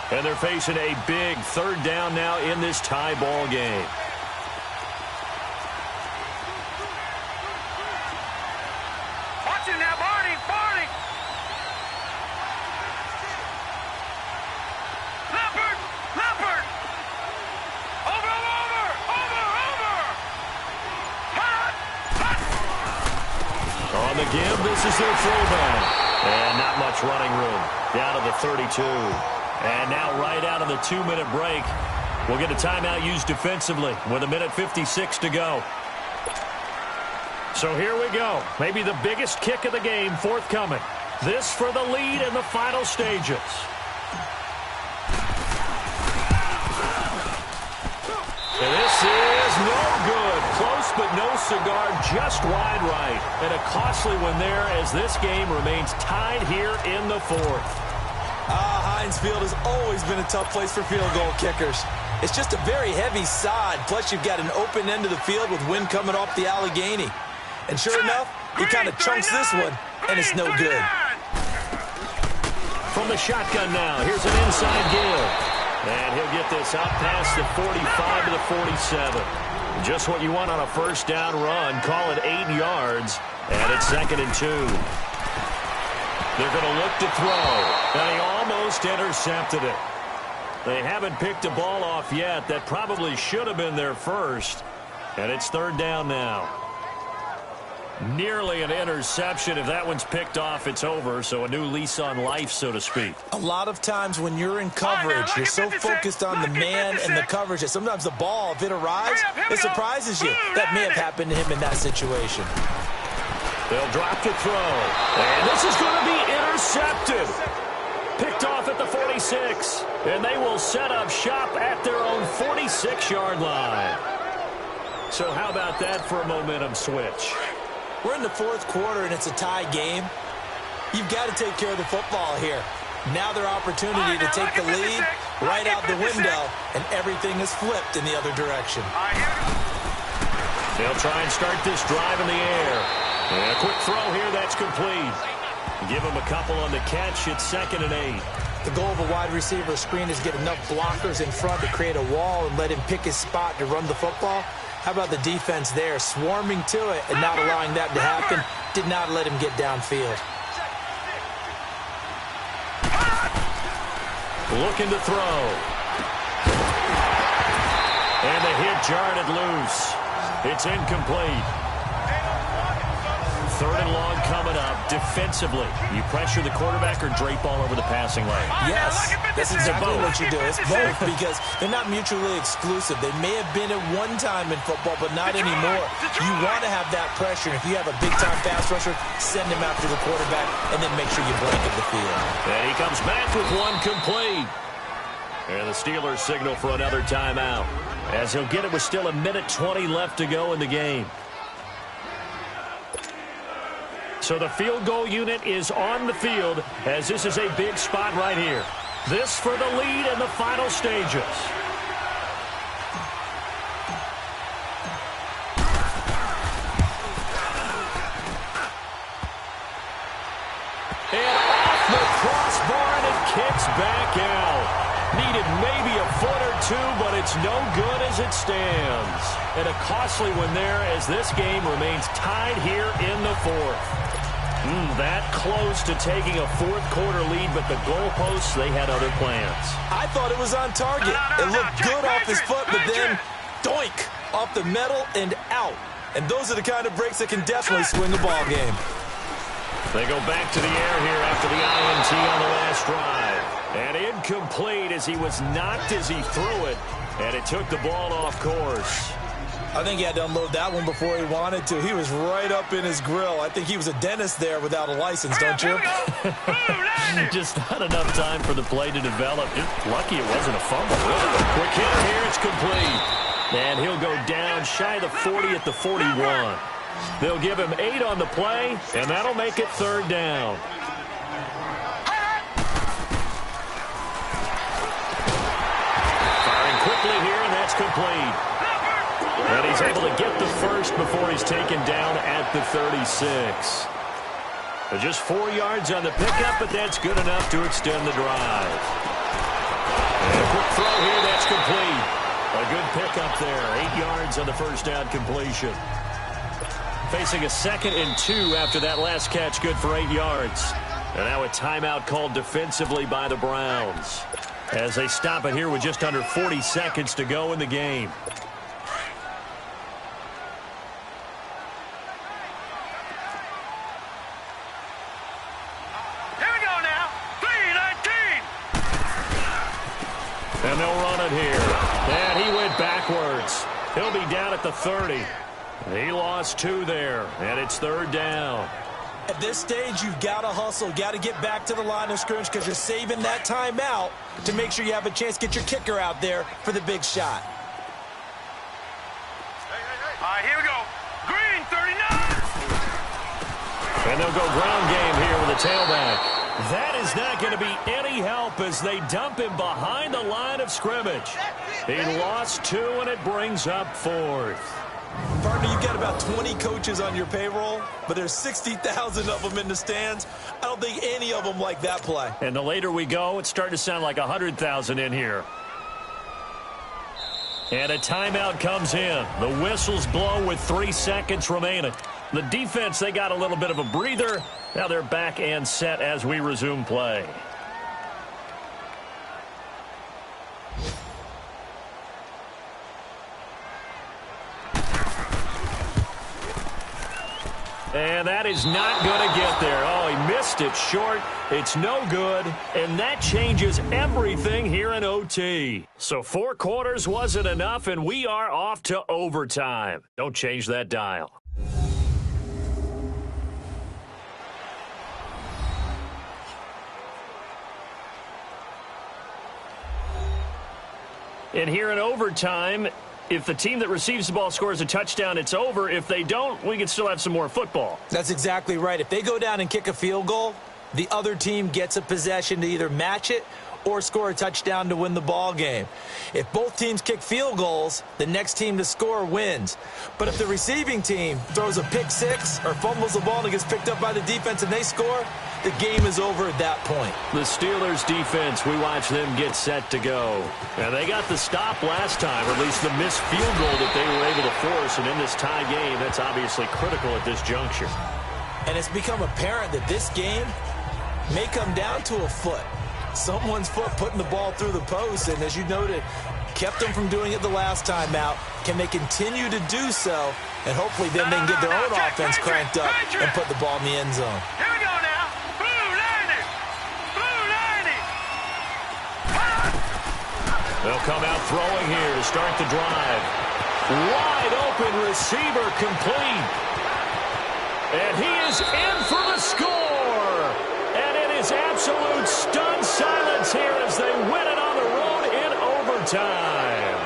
And they're facing a big 3rd down now in this tie ball game. Watch it now, Barney. Leopard. Over. On On the give, this is their throwback. And not much running room. Down to the 32. And now right out of the 2-minute break, we'll get a timeout used defensively with 1:56 to go. So here we go. Maybe the biggest kick of the game forthcoming. This for the lead in the final stages. And this is no good. Close but no cigar, just wide right. And a costly one there as this game remains tied here in the fourth. Heinz Field has always been a tough place for field goal kickers. It's just a very heavy sod, plus you've got an open end of the field with wind coming off the Allegheny. And sure enough, he kind of chunks this one, and it's no good. From the shotgun now, here's an inside give. And he'll get this out past the 45 to the 47. Just what you want on a first down run. Call it 8 yards, and it's 2nd and 2. They're going to look to throw, and he almost intercepted it. They haven't picked a ball off yet. That probably should have been their first, and it's 3rd down now. Nearly an interception. If that one's picked off, it's over. So a new lease on life, so to speak. A lot of times when you're in coverage, you're so focused on the man and the coverage that sometimes the ball, if it arrives, it surprises you. That may have happened to him in that situation. They'll drop to throw. And this is going to be intercepted. Picked off at the 46. And they will set up shop at their own 46-yard line. So how about that for a momentum switch? We're in the 4th quarter, and it's a tie game. You've got to take care of the football here. Now their opportunity to take the lead right out the window, and everything is flipped in the other direction. They'll try and start this drive in the air. And a quick throw here, that's complete. Give him a couple on the catch. It's 2nd and 8. The goal of a wide receiver screen is get enough blockers in front to create a wall and let him pick his spot to run the football. How about the defense there, swarming to it and not allowing that to happen? Did not let him get downfield. Looking to throw. And the hit jarred it loose. It's incomplete. 3rd and long coming up. Defensively, you pressure the quarterback or drape all over the passing lane? Yes, that's exactly what you do. It's both because they're not mutually exclusive. They may have been at one time in football, but not anymore. You want to have that pressure. If you have a big-time pass rusher, send him after the quarterback and then make sure you blanket the field. And he comes back with one complete. And the Steelers signal for another timeout, as he'll get it with still 1:20 left to go in the game. So the field goal unit is on the field, as this is a big spot right here. This for the lead in the final stages. And off the crossbar, and it kicks back out. Needed maybe a foot or two, but it's no good as it stands. And a costly one there, as this game remains tied here in the 4th. That close to taking a 4th quarter lead, but the goalposts, they had other plans. I thought it was on target. It looked good off his foot, but then doink, off the metal and out. And those are the kind of breaks that can definitely swing a ball game. They go back to the air here after the INT on the last drive. And incomplete as he was knocked as he threw it, and it took the ball off course. I think he had to unload that one before he wanted to. He was right up in his grill. I think he was a dentist there without a license, don't you? Just not enough time for the play to develop. Just lucky it wasn't a fumble. Quick hit here, it's complete. And he'll go down shy of the 40 at the 41. They'll give him 8 on the play, and that'll make it 3rd down. Firing quickly here, and that's complete. And he's able to get the first before he's taken down at the 36. Just 4 yards on the pickup, but that's good enough to extend the drive. And a quick throw here, that's complete. A good pickup there, 8 yards on the first down completion. Facing a 2nd and 2 after that last catch, good for 8 yards. And now a timeout called defensively by the Browns, as they stop it here with just under 40 seconds to go in the game. And they'll run it here. And he went backwards. He'll be down at the 30. He lost 2 there, and it's 3rd down. At this stage, you've got to hustle, got to get back to the line of scrimmage because you're saving that timeout to make sure you have a chance to get your kicker out there for the big shot. All right, here we go. Green, 39. And they'll go ground game here with a tailback. That is not going to be any help as they dump him behind the line of scrimmage. He lost 2, and it brings up 4th. Partner, you've got about 20 coaches on your payroll, but there's 60,000 of them in the stands. I don't think any of them like that play. And the later we go, it's starting to sound like 100,000 in here. And a timeout comes in. The whistles blow with 3 seconds remaining. The defense, they got a little bit of a breather. Now they're back and set as we resume play. And that is not going to get there. Oh, he missed it short. It's no good. And that changes everything here in OT. So 4 quarters wasn't enough, and we are off to overtime. Don't change that dial. And here in overtime, if the team that receives the ball scores a touchdown, it's over. If they don't, we can still have some more football. That's exactly right. If they go down and kick a field goal, the other team gets a possession to either match it or score a touchdown to win the ball game. If both teams kick field goals, the next team to score wins. But if the receiving team throws a pick 6 or fumbles the ball and it gets picked up by the defense and they score, the game is over at that point. The Steelers defense, we watch them get set to go. And they got the stop last time, or at least the missed field goal that they were able to force. And in this tie game, that's obviously critical at this juncture. And it's become apparent that this game may come down to a foot. Someone's foot putting the ball through the post, and as you noted, kept them from doing it the last time out. Can they continue to do so? And hopefully then they can get their own offense cranked up and put the ball in the end zone. Here we go now. Blue 90. Blue 90. They'll come out throwing here to start the drive. Wide open receiver complete. And he is in for the score. And it is absolute stunned silence here as they win it on the road in overtime.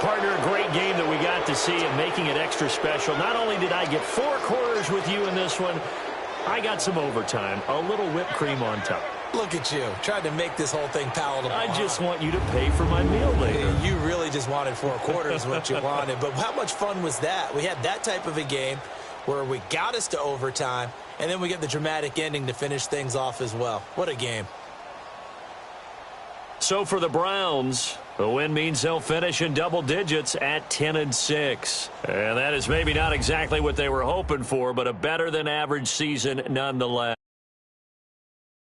Partner, a great game that we got to see and making it extra special. Not only did I get 4 quarters with you in this one, I got some overtime, a little whipped cream on top. Look at you, trying to make this whole thing palatable. I just want you to pay for my meal later. You really just wanted 4 quarters what you wanted. But how much fun was that? We had that type of a game where we got us to overtime, and then we get the dramatic ending to finish things off as well. What a game. So for the Browns, the win means they'll finish in double digits at 10-6. And that is maybe not exactly what they were hoping for, but a better than average season nonetheless.